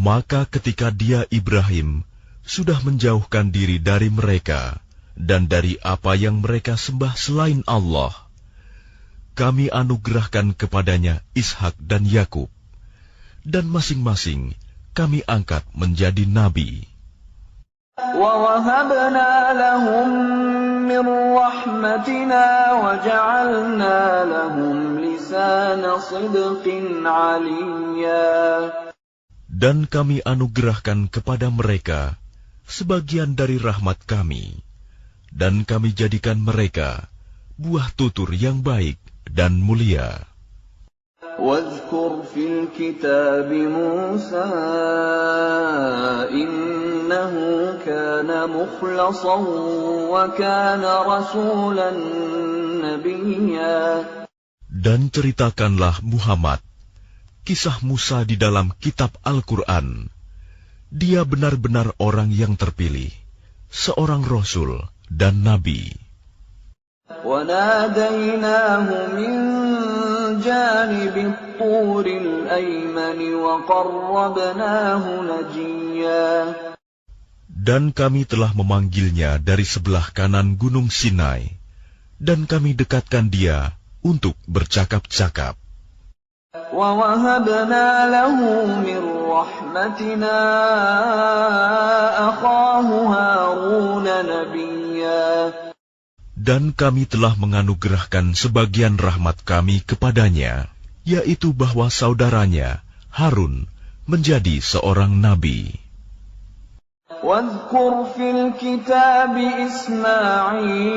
Maka ketika dia Ibrahim sudah menjauhkan diri dari mereka dan dari apa yang mereka sembah selain Allah, kami anugerahkan kepadanya Ishak dan Yakub, dan masing-masing kami angkat menjadi nabi. وَوَهَبْنَا لَهُم مِّن رَّحْمَتِنَا وَجَعَلْنَا لَهُمْ لِسَانَ صِدْقٍ عَلِيًّا. Dan kami anugerahkan kepada mereka sebagian dari rahmat kami, dan kami jadikan mereka buah tutur yang baik dan mulia. وَاذْكُرْ فِي الْكِتَابِ مُوسَىٰ إِنَّهُ كَانَ مُخْلَصًا وَكَانَ رَسُولًا نَبِيًّا. Dan ceritakanlah Muhammad kisah Musa di dalam kitab Al-Quran. Dia benar-benar orang yang terpilih, seorang Rasul dan Nabi. وَنَادَيْنَاهُ مِن جَانِبِ الطُّورِ الْأَيْمَنِ وَقَرَّبْنَاهُ نَجِيًّا. Dan kami telah memanggilnya dari sebelah kanan Gunung Sinai, dan kami dekatkan dia untuk bercakap-cakap. وَوَهَبْنَا لَهُ مِن رَّحْمَتِنَا أَخَاهُ هَارُونَ نَبِيًّا. Dan kami telah menganugerahkan sebagian rahmat kami kepadanya, yaitu bahwa saudaranya Harun menjadi seorang nabi. وَاذْكُرْ فِي الْكِتَابِ إِسْمَاعِيلَ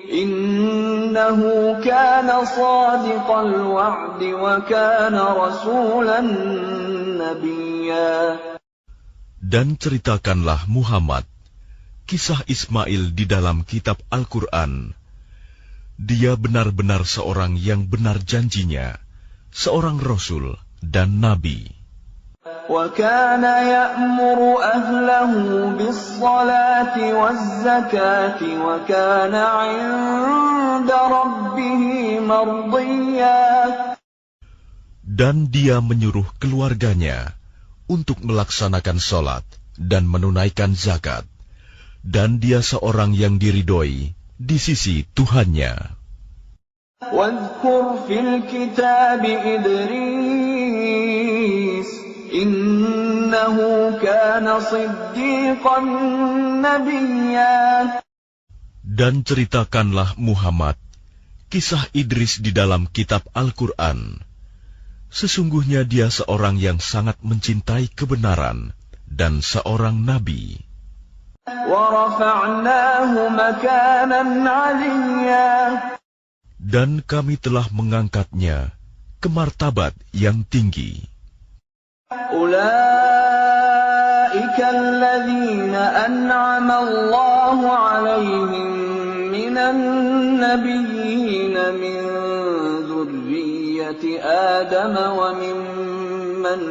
إِنَّهُ كَانَ صَادِقَ الْوَعْدِ وَكَانَ رَسُولًا نَبِيًّا. Dan ceritakanlah Muhammad kisah Ismail di dalam kitab Al-Quran. Dia benar-benar seorang yang benar janjinya, seorang Rasul dan Nabi. وَكَانَ يَأْمُرُ أَهْلَهُ بِالصَّلَاةِ وَالزَّكَاةِ وَكَانَ عِندَ رَبِّهِ مَرْضِيًّا. Dan dia menyuruh keluarganya untuk melaksanakan sholat dan menunaikan zakat. Dan dia seorang yang diridhoi di sisi Tuhannya. وَاذْكُرْ فِي الْكِتَابِ إِدْرِيسَ إِنَّهُ كَانَ صِدِّيقًا نَبِيًّا. Dan ceritakanlah Muhammad kisah Idris di dalam kitab Al-Quran. Sesungguhnya dia seorang yang sangat mencintai kebenaran dan seorang nabi. وَرَفَعْنَاهُ مَكَانًا عَلِيًّا. Dan kami telah mengangkatnya ke martabat yang tinggi. أُولَٰئِكَ الَّذِينَ أَنْعَمَ اللَّهُ عَلَيْهِم مِّنَ من النبيين من ذرية آدم وممن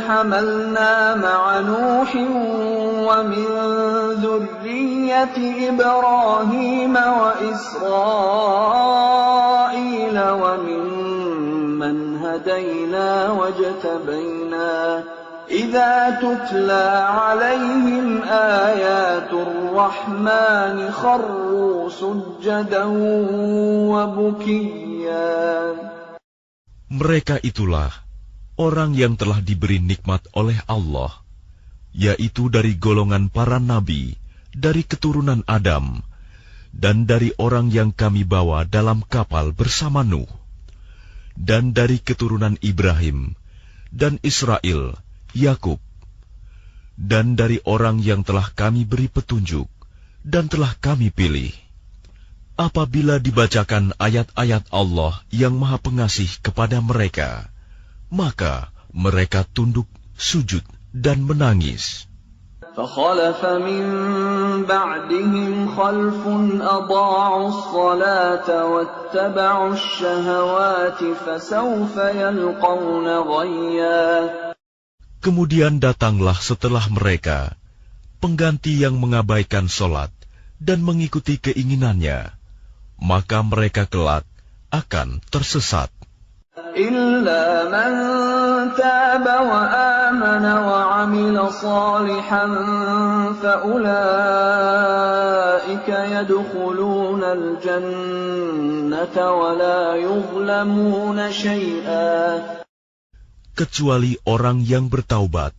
حملنا مع نوح ومن ذرية إبراهيم وإسرائيل وممن هدينا واجتبينا إذا تتلى عليهم آيات الرحمن خروا سجدا وبكيا. Mereka itulah orang yang telah diberi nikmat oleh Allah, yaitu dari golongan para nabi, dari keturunan Adam, dan dari orang yang kami bawa dalam kapal bersama Nuh, dan dari keturunan Ibrahim, dan Israel, Yakub, dan dari orang yang telah kami beri petunjuk, dan telah kami pilih. Apabila dibacakan ayat-ayat Allah yang Maha Pengasih kepada mereka, maka mereka tunduk, sujud, dan menangis. فخلف من بعدهم خلف أضاعوا الصلاة واتبعوا الشهوات فسوف يلقون غيا. Kemudian datanglah setelah mereka pengganti yang mengabaikan sholat dan mengikuti keinginannya, maka mereka kelak akan tersesat. إلا من تاب وآمن وعمل صالحا فأولئك يدخلون الجنة ولا يظلمون شيئا. Kecuali orang yang bertaubat,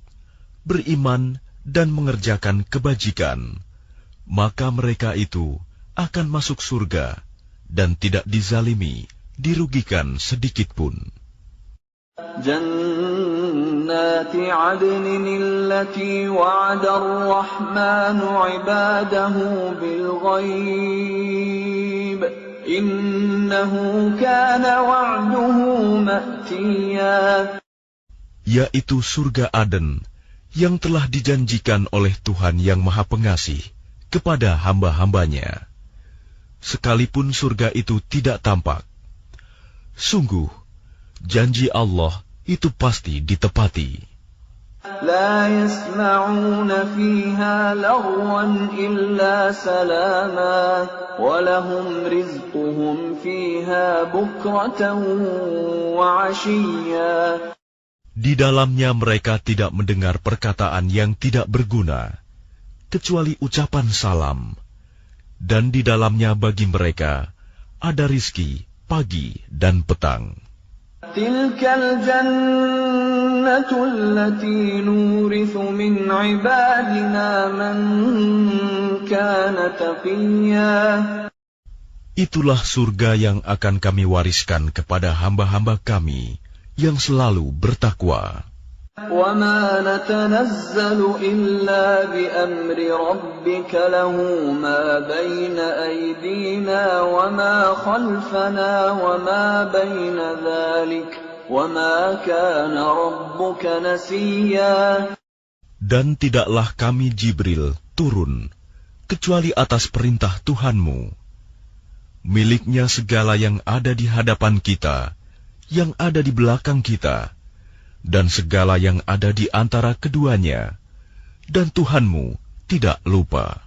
beriman dan mengerjakan kebajikan, maka mereka itu akan masuk surga dan tidak dizalimi, dirugikan sedikitpun. جنات عدن التي وعد الرحمن عباده بالغيب إنه كان وعده مأتيا. Yaitu surga Aden yang telah dijanjikan oleh Tuhan yang Maha Pengasih kepada hamba-hambanya, sekalipun surga itu tidak tampak. Sungguh, janji Allah itu pasti ditepati. لا يسمعون فيها لغوا إلا سلاما ولهم رزقهم فيها بكرة وعشيا. Di dalamnya mereka tidak mendengar perkataan yang tidak berguna, kecuali ucapan salam, dan di dalamnya bagi mereka ada rizki pagi dan petang. تلك الجنة التي نورث من عبادنا من كان تقيا. Itulah surga yang akan kami wariskan kepada hamba-hamba kami yang selalu bertakwa. وما نتنزل إلا بأمر ربك له ما بين أيدينا وما خلفنا وما بين ذلك وما كان ربك نسيا. Dan tidaklah kami Jibril turun kecuali atas perintah Tuhanmu. Miliknya segala yang ada di hadapan kita, yang ada di belakang kita, dan segala yang ada di antara keduanya, dan Tuhanmu tidak lupa.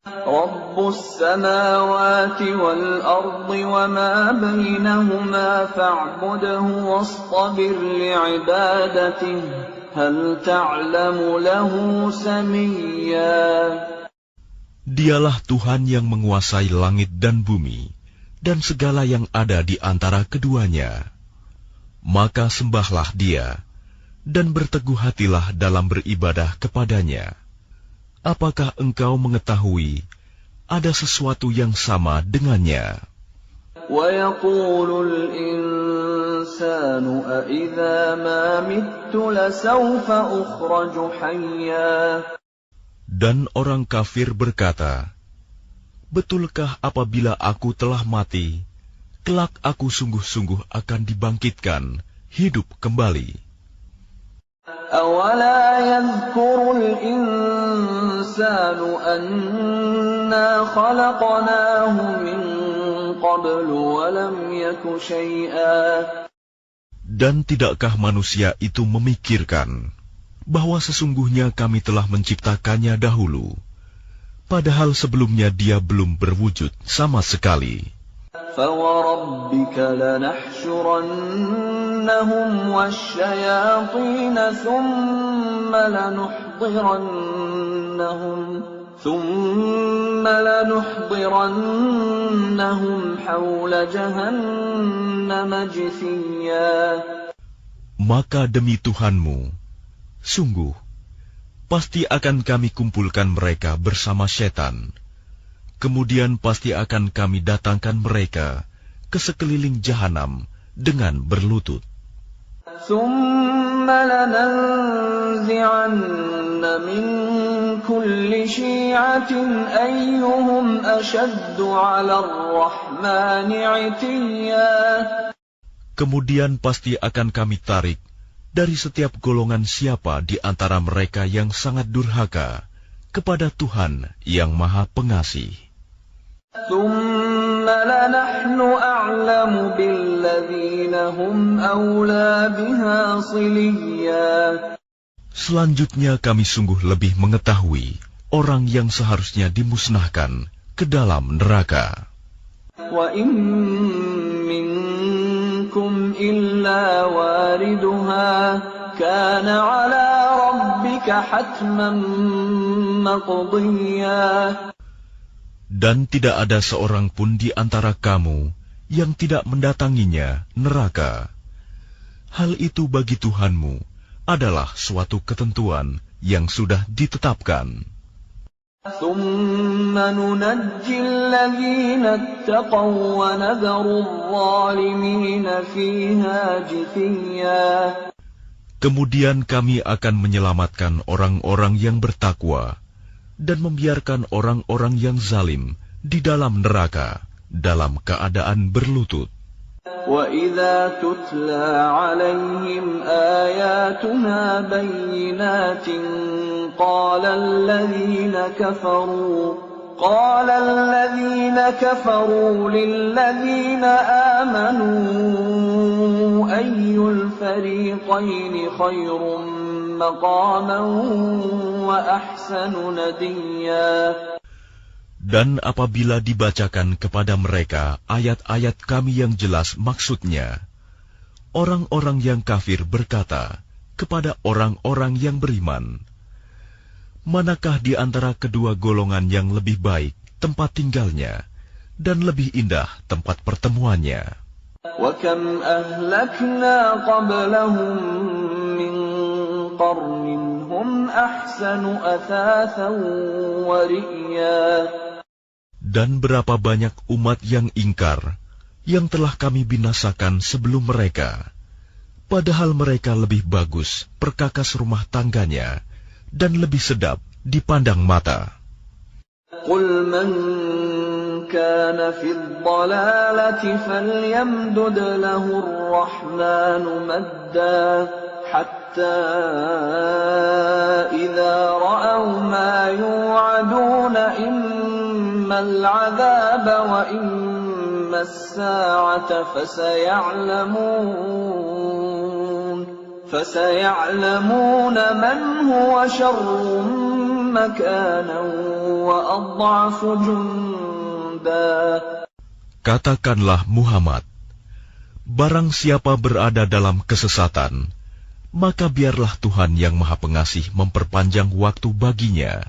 Rabbus samawati wal ardi wa ma bainahuma fa'budhu wastabir li'ibadatihi hal ta'lamu lahu samiyya. Dialah Tuhan yang menguasai langit dan bumi, dan segala yang ada di antara keduanya. Maka sembahlah Dia, dan berteguh hatilah dalam beribadah kepadanya. Apakah engkau mengetahui ada sesuatu yang sama dengannya? وَيَقُولُ الْإِنسَانُ أَإِذَا مَا مِتُّ لَسَوْفَ أُخْرَجُ حَيًّا. Dan orang kafir berkata, betulkah apabila aku telah mati, kelak aku sungguh-sungguh akan dibangkitkan, hidup kembali. أَوَلَا يَذْكُرُ الْإِنسَانُ الْإِنسَانُ أَنَّا خَلَقْنَاهُ مِنْ قَبْلُ وَلَمْ يَكُ شَيْئًا. Dan tidakkah manusia itu memikirkan bahwa sesungguhnya kami telah menciptakannya dahulu, padahal sebelumnya dia belum berwujud sama sekali. فَوَرَبِّكَ لَنَحْشُرَنَّهُمْ وَالشَّيَاطِينَ ثُمَّ لَنُحْضِرَنَّهُمْ حَوْلَ جَهَنَّمَ جِثِيًّا. Maka demi Tuhanmu, sungguh, pasti akan kami kumpulkan mereka bersama setan. Kemudian pasti akan kami datangkan mereka ke sekeliling jahanam dengan berlutut. ثُمَّ لَنَنزِعَنَّ مِنْ كُلِّ شِيعَةٍ أَيُّهُمْ أَشَدُّ عَلَى الرَّحْمَنِ عِتِيًّا. Kemudian pasti akan kami tarik dari setiap golongan siapa di antara mereka yang sangat durhaka kepada Tuhan yang Maha Pengasih. ثُمَّ لَنَحْنُ أَعْلَمُ بِالَّذِينَ هُمْ أَوْلَى بِهَا صِلِيًّا. Selanjutnya kami sungguh lebih mengetahui orang yang seharusnya dimusnahkan ke dalam neraka. وَإِن مِّنكُمْ إِلَّا وَارِدُهَا كَانَ عَلَى رَبِّكَ حَتْمًا مَّقْضِيًّا. Dan tidak ada seorang pun di antara kamu yang tidak mendatanginya neraka. Hal itu bagi Tuhanmu adalah suatu ketentuan yang sudah ditetapkan. ثُمَّ نُنَجِّي الَّذِينَ اتَّقَوْا وَنَذَرُ الظَّالِمِينَ فِيهَا جِثِيًّا. Kemudian kami akan menyelamatkan orang-orang yang bertakwa dan membiarkan orang-orang yang zalim di dalam neraka dalam keadaan berlutut. وَإِذَا تُتْلَى عَلَيْهِمْ آيَاتُنَا بَيِّنَاتٍ قَالَ الَّذِينَ كَفَرُوا لِلَّذِينَ آمَنُوا أَيُّ الْفَرِيقَيْنِ خَيْرٌ مَّقَامًا وَأَحْسَنُ نَدِيًّا. Dan apabila dibacakan kepada mereka ayat-ayat kami yang jelas maksudnya, orang-orang yang kafir berkata kepada orang-orang yang beriman, manakah di antara kedua golongan yang lebih baik tempat tinggalnya dan lebih indah tempat pertemuannya? وَكَمْ أَهْلَكْنَا قَبْلَهُم مِّن قَرْنٍ هُمْ أَحْسَنُ أَثَاثًا وَرِئْيًا. Dan berapa banyak umat yang ingkar yang telah kami binasakan sebelum mereka, padahal mereka lebih bagus perkakas rumah tangganya dan lebih sedap dipandang mata. قُلْ مَنْ كَانَ فِي الضَّلَالَةِ فَلْيَمْدُدْ لَهُ الرَّحْمَنُ مَدًّا حَتَّى إِذَا رَأَوْا مَا يُوعَدُونَ إِمَّا الْعَذَابَ وَإِمَّا السَّاعَةَ فَسَيَعْلَمُونَ مَنْ هُوَ شَرٌّ مَكَانًا وَأَضْعَفُ جُنْدًا. Katakanlah Muhammad, barang siapa berada dalam kesesatan, maka biarlah Tuhan yang Maha Pengasih memperpanjang waktu baginya,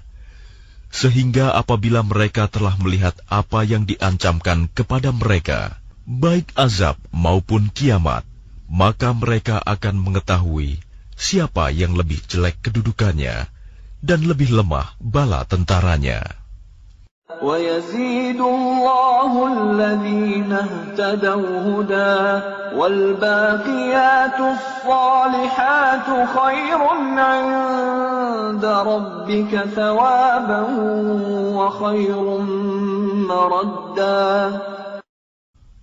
sehingga apabila mereka telah melihat apa yang diancamkan kepada mereka, baik azab maupun kiamat, maka mereka akan mengetahui siapa yang lebih jelek kedudukannya dan lebih lemah bala tentaranya. وَيَزِيدُ اللَّهُ الَّذِينَ اهْتَدَوْا هُدًى وَالْبَاقِيَاتُ الصَّالِحَاتُ خَيْرٌ عِندَ رَبِّكَ ثَوَابًا وَخَيْرٌ مَّرَدًّا.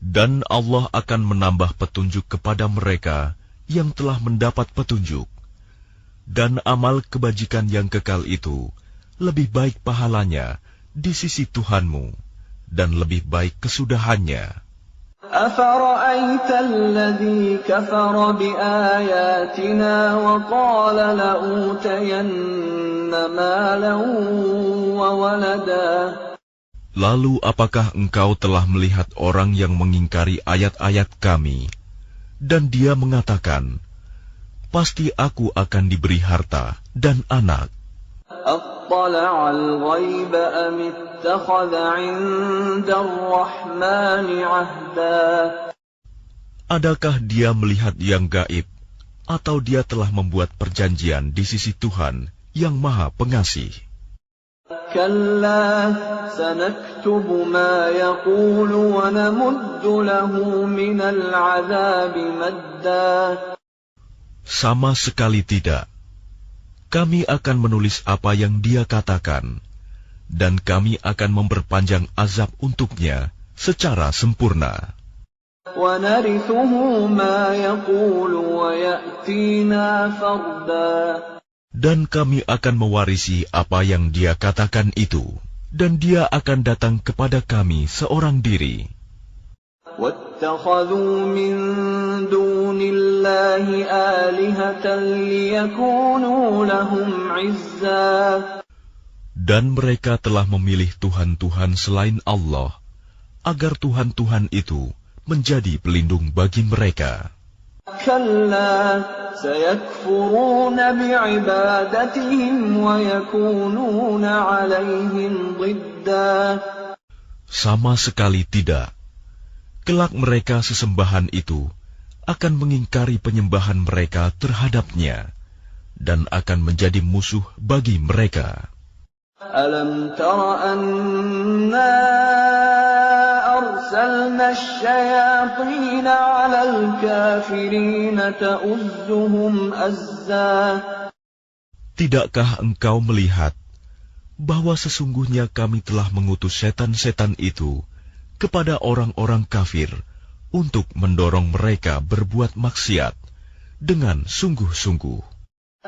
Dan Allah akan menambah petunjuk kepada mereka yang telah mendapat petunjuk, dan amal kebajikan yang kekal itu lebih baik pahalanya di sisi Tuhanmu, dan lebih baik kesudahannya. أفرأيت الذي كفر بآياتنا وقال لأوتين مالا وولدا. Lalu apakah engkau telah melihat orang yang mengingkari ayat-ayat kami, dan dia mengatakan, pasti aku akan diberi harta dan anak. أطلع الغيب أم اتخذ عند الرحمن عهدا. Adakah dia melihat yang gaib, atau dia telah membuat perjanjian di sisi Tuhan yang Maha Pengasih? كلا سنكتب ما يقول ونمد له من العذاب مدا. Sama sekali tidak. Kami akan menulis apa yang dia katakan, dan kami akan memperpanjang azab untuknya secara sempurna. وَنَرِثُهُ مَا يَقُولُ وَيَأْتِينَا فَرْدًا. Dan kami akan mewarisi apa yang dia katakan itu, dan dia akan datang kepada kami seorang diri. وَاتَّخَذُوا مِن دُونِ اللَّهِ آلِهَةً لِيَكُونُوا لَهُمْ عِزًّا. Dan mereka telah memilih Tuhan-Tuhan selain Allah, agar Tuhan-Tuhan itu menjadi pelindung bagi mereka. كَلَّا سَيَكْفُرُونَ بِعِبَادَتِهِمْ وَيَكُونُونَ عَلَيْهِمْ ضِدًّا. Sama sekali tidak. Kelak mereka sesembahan itu akan mengingkari penyembahan mereka terhadapnya, dan akan menjadi musuh bagi mereka. أَلَمْ تَرَ أَنَّا أَرْسَلْنَا الشَّيَاطِينَ عَلَى الْكَافِرِينَ تَؤُزُّهُمْ أَزًّا. Tidakkah engkau melihat bahwa sesungguhnya kami telah mengutus setan-setan itu kepada orang-orang kafir untuk mendorong mereka berbuat maksiat dengan sungguh-sungguh?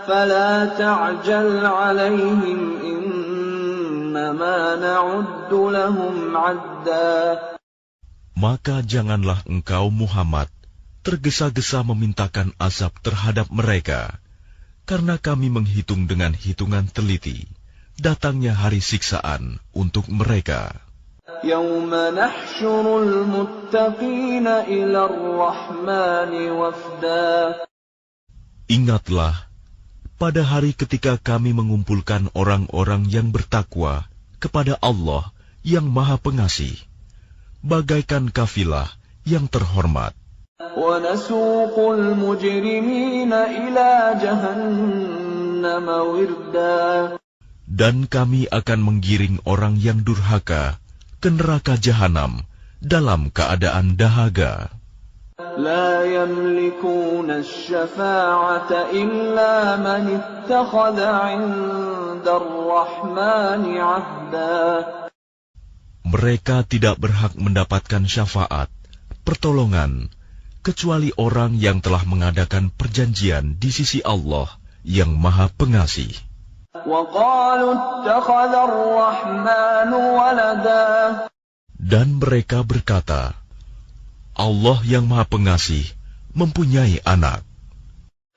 فَلَا تَعْجَلْ عَلَيْهِمْ إِنَّمَا نَعُدُّ لَهُمْ عَدًّا. Maka janganlah engkau Muhammad tergesa-gesa memintakan azab terhadap mereka, karena kami menghitung dengan hitungan teliti datangnya hari siksaan untuk mereka. يَوْمَ نَحْشُرُ الْمُتَّقِينَ إِلَى الرَّحْمَنِ وَفْدًا. Ingatlah, pada hari ketika kami mengumpulkan orang-orang yang bertakwa kepada Allah yang Maha Pengasih, bagaikan kafilah yang terhormat. وَنَسُوقُ الْمُجْرِمِينَ إِلَى جَهَنَّمَ وِرْدًا. Dan kami akan menggiring orang yang durhaka ke neraka jahanam dalam keadaan dahaga. لا يملكون الشفاعة إلا من اتخذ عند الرحمن عهدا. Mereka tidak berhak mendapatkan syafaat, pertolongan, kecuali orang yang telah mengadakan perjanjian di sisi Allah yang Maha Pengasih. وقالوا اتخذ الرحمن ولدا. Dan mereka berkata, Allah yang Maha Pengasih mempunyai anak.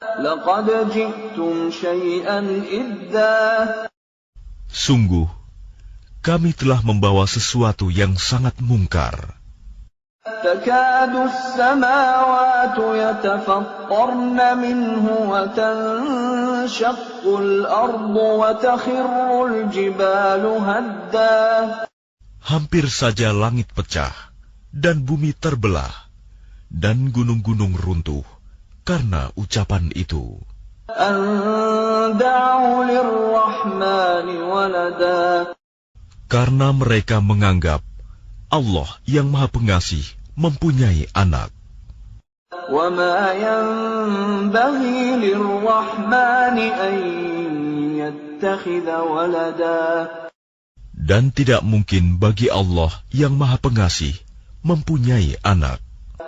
لقد جئتم شيئا إدا. Sungguh, kami telah membawa sesuatu yang sangat mungkar. تكاد السماوات يتفطرن منه وتنشق الأرض وتخر الجبال هدا. Hampir saja langit pecah dan bumi terbelah dan gunung-gunung runtuh karena ucapan itu. أن دعوا للرحمن ولدا. Karena mereka menganggap Allah yang Maha Pengasih mempunyai anak. وما ينبغي للرحمن أن يتخذ ولدا. Dan tidak mungkin bagi Allah yang Maha Pengasih mempunyai anak.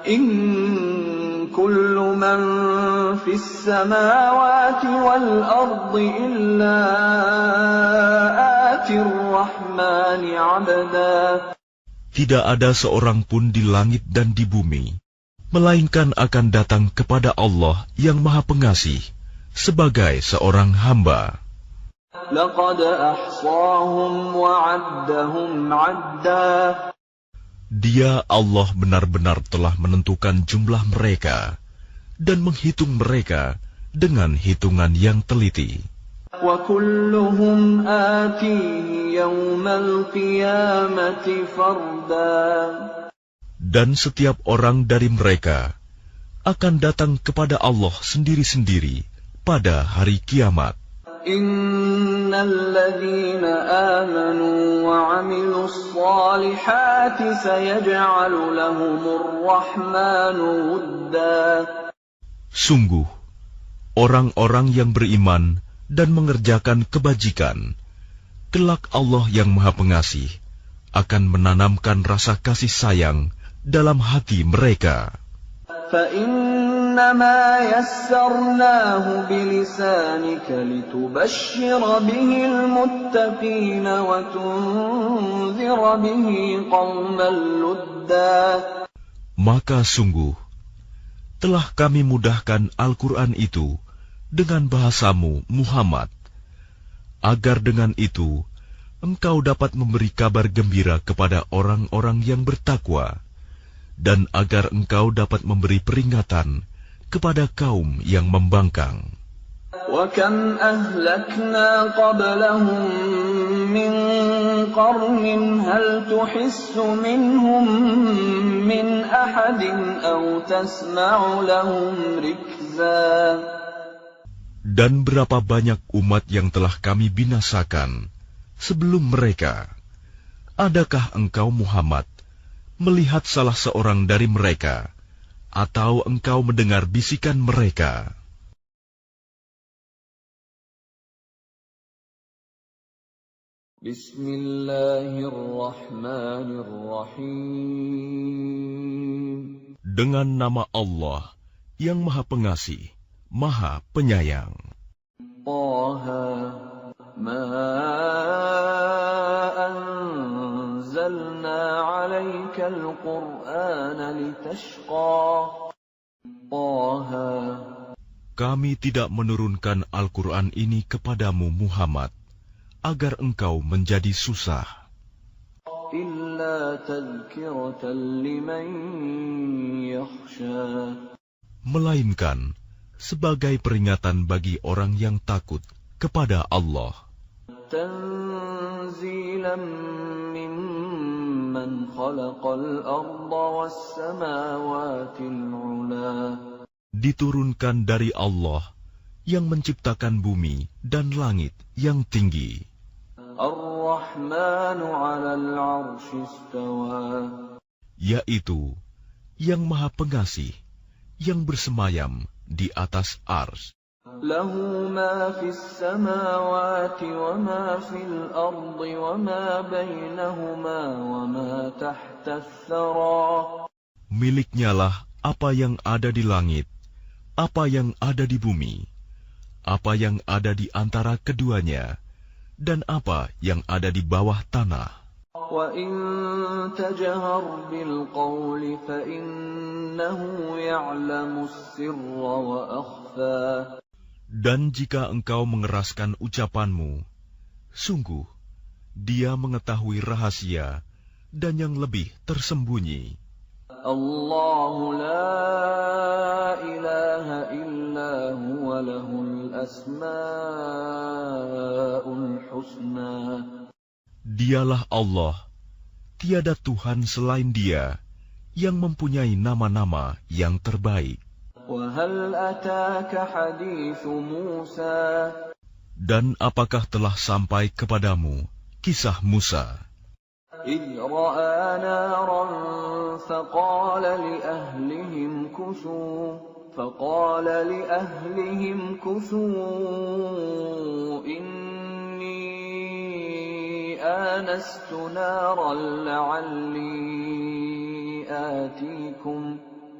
إن كل كل من في السماوات والأرض إلا آتي الرحمن عبدا. Tidak ada seorang pun di langit dan di bumi, melainkan akan datang kepada Allah yang Maha Pengasih sebagai seorang hamba. لقد أحصاهم وعدهم عدا. Dia Allah benar-benar telah menentukan jumlah mereka dan menghitung mereka dengan hitungan yang teliti. وكلهم آتيه يوم القيامة فردا. Dan setiap orang dari mereka akan datang kepada Allah sendiri-sendiri pada hari kiamat. إن الذين آمنوا وعملوا الصالحات سيجعل لهم الرحمن ودا. Sungguh, orang-orang yang beriman dan mengerjakan kebajikan, kelak Allah yang Maha Pengasih akan menanamkan rasa kasih sayang dalam hati mereka. فإنما يسرناه بلسانك لتبشر به المتقين وتنذر به قوما لدا. Maka sungguh, telah kami mudahkan Al-Quran itu dengan bahasamu, Muhammad, agar dengan itu engkau dapat memberi kabar gembira kepada orang-orang yang bertakwa, dan agar engkau dapat memberi peringatan kepada kaum yang membangkang. وَكَمْ أَهْلَكْنَا قَبْلَهُمْ مِنْ قَرْنٍ هَلْ تُحِسُّ مِنْهُمْ مِنْ أَحَدٍ أَوْ تَسْمَعُ لَهُمْ رِكْزًا. Dan berapa banyak umat yang telah kami binasakan sebelum mereka. Adakah engkau Muhammad melihat salah seorang dari mereka, atau engkau mendengar bisikan mereka? Bismillahirrahmanirrahim. Dengan nama Allah yang Maha Pengasih, Maha Penyayang. Taha ma anzalna 'alaika al-Qur'ana litashqa. Taha. Kami tidak menurunkan Al-Quran ini kepadamu Muhammad agar engkau menjadi susah, Illa tadhkiratan liman yakhsha. melainkan sebagai peringatan bagi orang yang takut kepada Allah. Tanzilan mimman khalaqal arda was samawatil 'ula. Diturunkan dari Allah yang menciptakan bumi dan langit yang tinggi. Ar-Rahmanu 'alal 'arsy istawa. Yaitu yang Maha Pengasih yang bersemayam di atas ars. Lahu ma fis samawati wa ma fil ardi wa ma bainahuma wa ma tahta ath-thara. Miliknyalah apa yang ada di langit, apa yang ada di bumi, apa yang ada di antara keduanya, dan apa yang ada di bawah tanah. وَإِن تَجْهَرْ بِالْقَوْلِ فَإِنَّهُ يَعْلَمُ السِّرَّ وَأَخْفَى. Dan jika engkau mengeraskan ucapanmu, sungguh Dia mengetahui rahasia dan yang lebih tersembunyi. Allahu la ilaha illa huwa lahul asma'ul husna. Dialah Allah, tiada Tuhan selain Dia, yang mempunyai nama-nama yang terbaik. وَهَلْ أَتَاكَ حَدِيثُ مُوسَى. Dan apakah telah sampai kepadamu kisah Musa? إِذْ رَأَى نَارًا فَقَالَ لِأَهْلِهِمْ كُثُوا إِنِّي آنَسْتُ نَارًا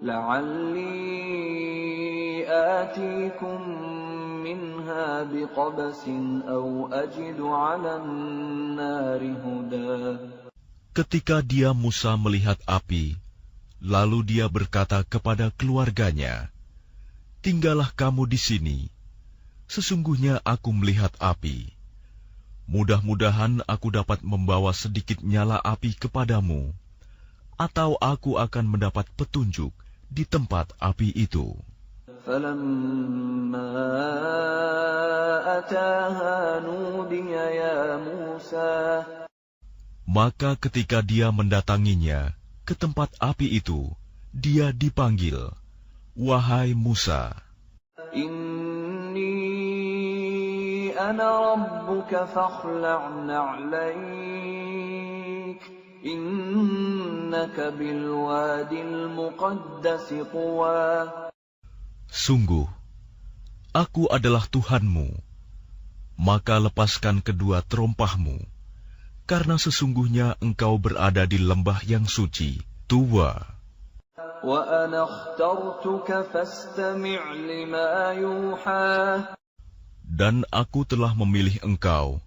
لعلي آتيكم منها بقبس أو أجد على النار هدى. Ketika dia Musa melihat api, lalu dia berkata kepada keluarganya, "Tinggallah kamu di sini. Sesungguhnya aku melihat api. Mudah-mudahan aku dapat membawa sedikit nyala api kepadamu, atau aku akan mendapat petunjuk di tempat api itu." فَلَمَّا أَتَاهَا نُودِيَ يَا مُوسَى. Maka ketika dia mendatanginya ke tempat api itu, dia dipanggil, "Wahai Musa." إِنِّي أَنَا رَبُّكَ فَاخْلَعْ نَعْلَيْكَ إِنَّكَ بِالْوَادِ الْمُقَدَّسِ طُوًى. Sungguh, aku adalah Tuhanmu, maka lepaskan kedua terompahmu, karena sesungguhnya engkau berada di lembah yang suci, Tuwa. وَأَنَا اخْتَرْتُكَ فَاسْتَمِعْ لِمَا يُوحَى. Dan aku telah memilih engkau,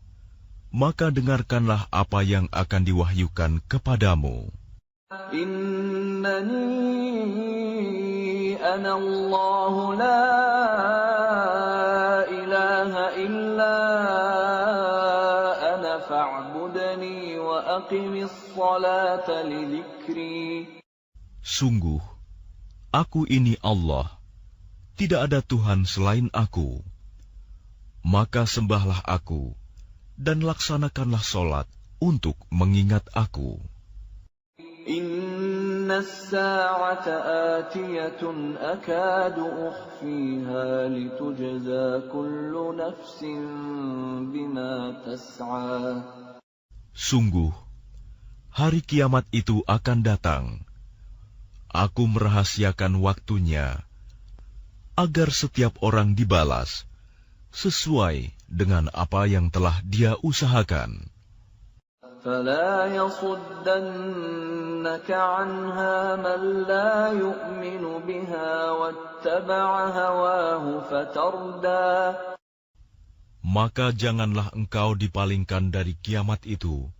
maka dengarkanlah apa yang akan diwahyukan kepadamu. إِنَّنِي أَنَا اللَّهُ لَا إِلَهَ إِلَّا أَنَا فَاعْبُدْنِي وَأَقِمِ الصَّلَاةَ لِذِكْرِي. Sungguh, aku ini Allah, tidak ada Tuhan selain aku. Maka sembahlah aku, dan laksanakanlah solat untuk mengingat aku. Inna as-sa'ata atiyatun akadu ukhfiha litujza kullu nafsin bima tas'a. Sungguh, hari kiamat itu akan datang. Aku merahasiakan waktunya, agar setiap orang dibalas sesuai dengan apa yang telah dia usahakan. فَلَا يَصُدَّنَّكَ عَنْهَا مَنْ لَا يُؤْمِنُ بِهَا وَاتَّبَعَ هَوَاهُ فَتَرْدَى. Maka janganlah engkau dipalingkan dari kiamat itu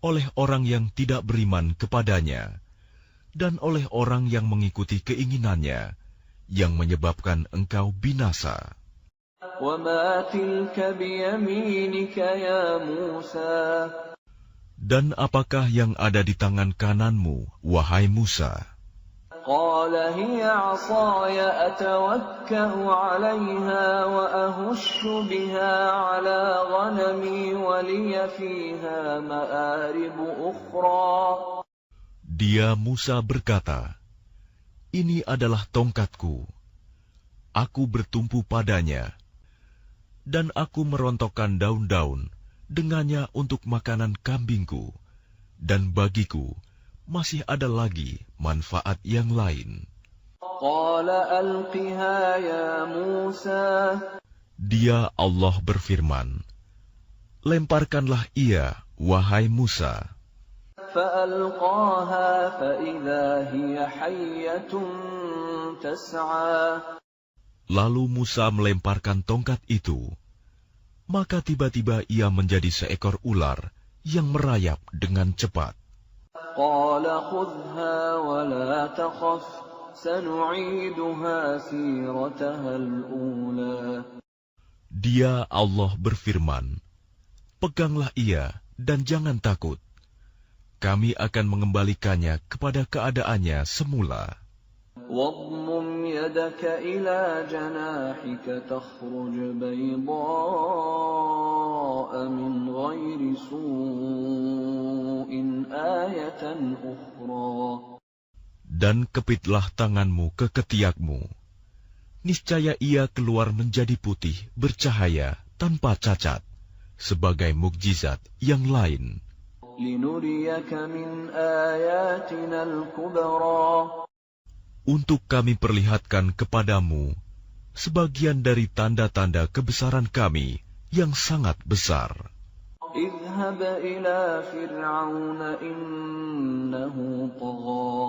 oleh orang yang tidak beriman kepadanya dan oleh orang yang mengikuti keinginannya yang menyebabkan engkau binasa. وَمَا تِلْكَ بِيَمِينِكَ يَا مُوسَى. Dan apakah yang ada di tangan kananmu, wahai Musa? قَالَ هِيَ عَصَايَ أَتَوَكَّأُ عَلَيْهَا وَأَهُشُّ بِهَا عَلَى غَنَمِي وَلِيَ فِيهَا مَآرِبُ أُخْرَى. Dia Musa berkata, "Ini adalah tongkatku. Aku bertumpu padanya, dan aku merontokkan daun-daun dengannya untuk makanan kambingku, dan bagiku masih ada lagi manfaat yang lain." قَالَ أَلْقِهَا يَا مُوسَى. Dia Allah berfirman, "Lemparkanlah ia, wahai Musa." فَأَلْقَاهَا فَإِذَا هِيَ حَيَّةٌ تَسْعَى. Lalu Musa melemparkan tongkat itu, maka tiba-tiba ia menjadi seekor ular yang merayap dengan cepat. قَالَ خُذْهَا وَلَا تَخَفْ سَنُعِيدُهَا سِيرَتَهَا الْأُولَى. Dia Allah berfirman, "Peganglah ia dan jangan takut. Kami akan mengembalikannya kepada keadaannya semula." وَاضْمُمْ يَدَكَ إِلَى جَنَاحِكَ تَخْرُجْ بَيْضَاءَ مِنْ غَيْرِ سُوءٍ آيَةً أُخْرَى. Dan kepitlah tanganmu ke ketiakmu. Niscaya ia keluar menjadi putih bercahaya tanpa cacat, sebagai mukjizat yang lain. لِنُرِيَكَ مِنْ آيَاتِنَا الْكُبْرَى. Untuk kami perlihatkan kepadamu sebagian dari tanda-tanda kebesaran kami yang sangat besar. اذهب إلى فرعون إنه طغى.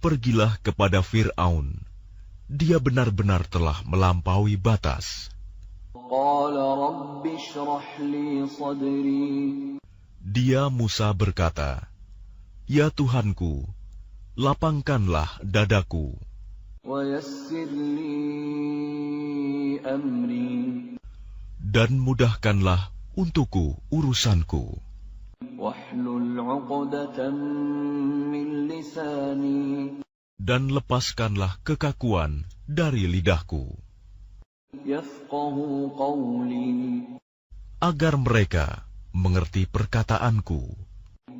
Pergilah kepada Fir'aun. Dia benar-benar telah melampaui batas. قال رب اشرح لي صدري Dia Musa berkata, "Ya Tuhanku, lapangkanlah dadaku, ويسر لي أمري dan mudahkanlah untukku urusanku, واحلل عقدة من لساني dan lepaskanlah kekakuan dari lidahku, يفقهوا قولي agar mereka mengerti perkataanku.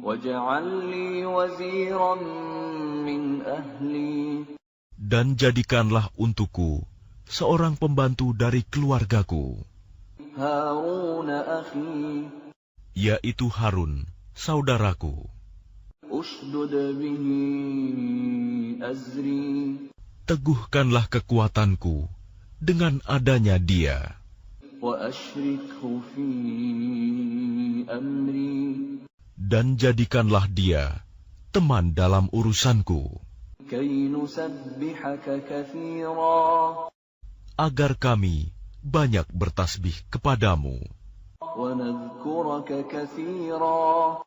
واجعل لي وزيرا من أهلي Dan jadikanlah untukku seorang pembantu dari keluargaku, هارون أخي yaitu Harun, saudaraku. أشدد به أزري Teguhkanlah kekuatanku dengan adanya dia, وأشركه في أمري dan jadikanlah dia teman dalam urusanku, كي نسبحك كثيرا agar kami banyak bertasbih kepadamu ونذكرك كثيرا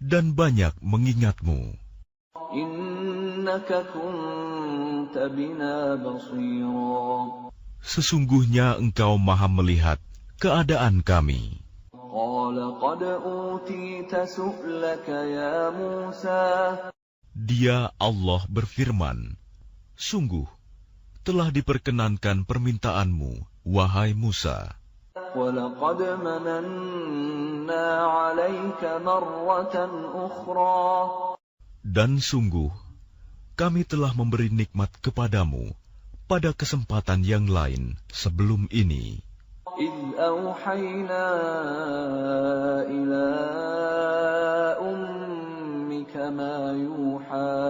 dan banyak mengingatmu. إنك كنت بنا بصيرا Sesungguhnya engkau maha melihat keadaan kami. قال قد أوتيت سؤلك يا موسى Dia Allah berfirman, "Sungguh, telah diperkenankan permintaanmu, wahai Musa. ولقد مننا عليك مرة أخرى Dan sungguh, kami telah memberi nikmat kepadamu pada kesempatan yang lain sebelum ini, إذ أوحينا إلى أمك ما يوحى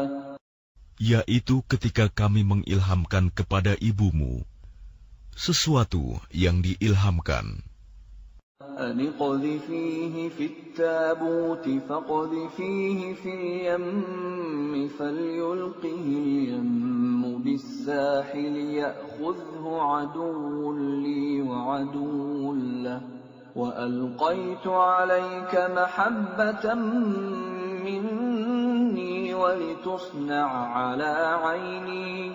yaitu ketika kami mengilhamkan kepada ibumu sesuatu yang diilhamkan. أن اقذفيه في التابوت فاقذفيه في اليم فليلقه اليم بالساحل يأخذه عدو لي وعدو له وألقيت عليك محبة مني ولتصنع على عيني.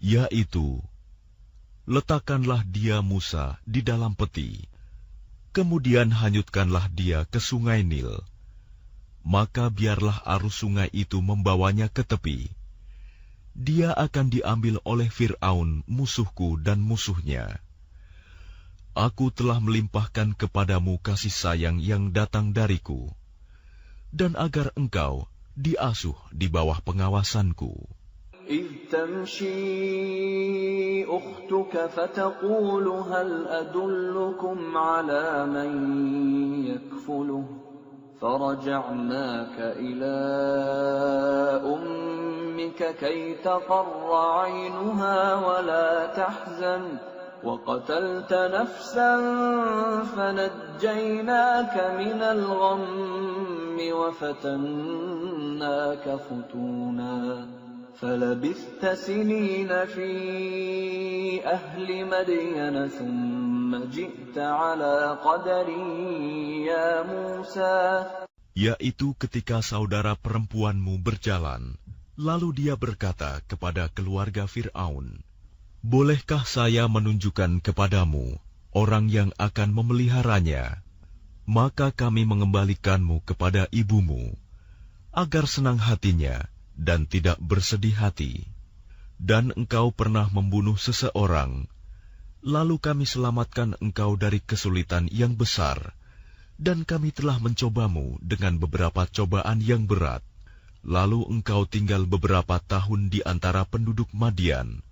Yaitu, letakkanlah dia Musa di dalam peti, kemudian hanyutkanlah dia ke sungai Nil. Maka biarlah arus sungai itu membawanya ke tepi. Dia akan diambil oleh Fir'aun, musuhku dan musuhnya. Aku telah melimpahkan kepadamu kasih sayang yang datang dariku, dan agar engkau diasuh di bawah pengawasanku. إذ تمشي أختك فتقول هل أدلكم على من يكفله فرجعناك إلى أمك كي تقر عينها ولا تحزن وقتلت نفسا فنجيناك من الغم وفتناك فتونا فلبثت سنين في أهل مدين ثم جئت على قدر يا موسى. Yaitu ketika saudara perempuanmu berjalan, lalu dia berkata kepada keluarga Fir'aun, "Bolehkah saya menunjukkan kepadamu orang yang akan memeliharanya?" Maka kami mengembalikanmu kepada ibumu, agar senang hatinya dan tidak bersedih hati. Dan engkau pernah membunuh seseorang, lalu kami selamatkan engkau dari kesulitan yang besar, dan kami telah mencobamu dengan beberapa cobaan yang berat. Lalu engkau tinggal beberapa tahun di antara penduduk Madian.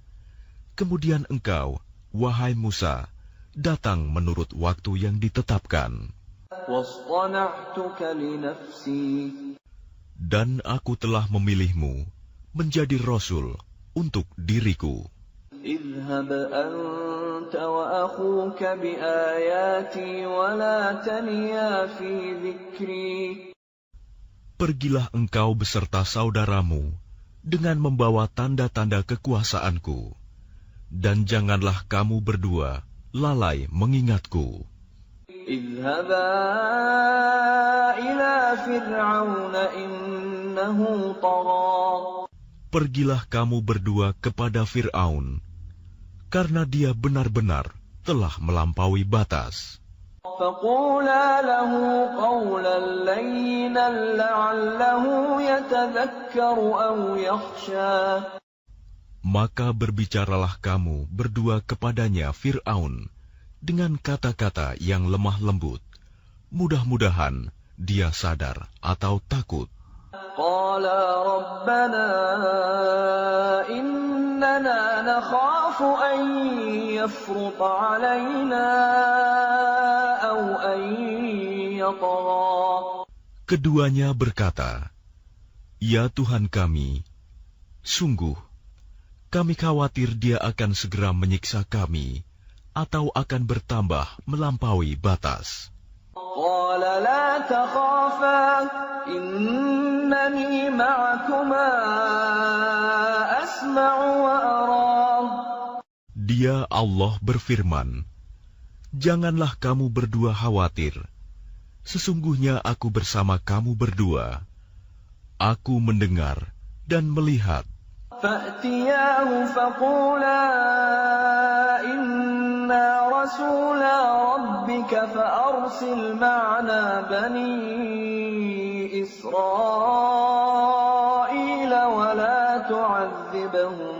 Kemudian engkau, wahai Musa, datang menurut waktu yang ditetapkan. واصطنعتك لنفسي. Dan aku telah memilihmu menjadi Rasul untuk diriku. اذهب أنت وأخوك بآياتي ولا تنيا في ذكري. Pergilah engkau beserta saudaramu dengan membawa tanda-tanda kekuasaanku, dan janganlah kamu berdua lalai mengingatku. اذهبا إلى فرعون إنه طغى. Pergilah kamu berdua kepada Fir'aun, karena dia benar-benar telah melampaui batas. فقولا له قولا لينا لعله يتذكر أو يخشى. Maka berbicaralah kamu berdua kepadanya Fir'aun dengan kata-kata yang lemah lembut. Mudah-mudahan dia sadar atau takut. قالا ربنا إننا نخاف أن يفرط علينا أو أن يطغى. Keduanya berkata, "Ya Tuhan kami, sungguh kami khawatir dia akan segera menyiksa kami atau akan bertambah melampaui batas." قال لا تخافا إنني معكما أسمع وأرى. Dia Allah berfirman, "Janganlah kamu berdua khawatir. Sesungguhnya aku bersama kamu berdua. Aku mendengar dan melihat." فأتياه فقولا إنا رسولا ربك فأرسل معنا بني إسرائيل ولا تعذبهم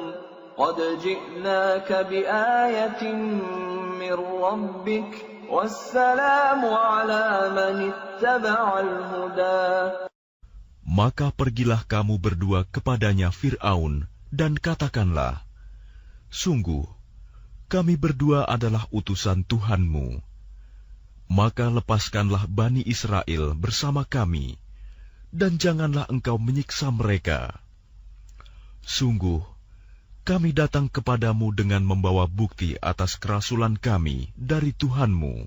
قد جئناك بآية من ربك والسلام على من اتبع الهدى. Maka pergilah kamu berdua kepadanya Fir'aun, dan katakanlah, "Sungguh, kami berdua adalah utusan Tuhanmu. Maka lepaskanlah Bani Israel bersama kami, dan janganlah engkau menyiksa mereka. Sungguh, kami datang kepadamu dengan membawa bukti atas kerasulan kami dari Tuhanmu."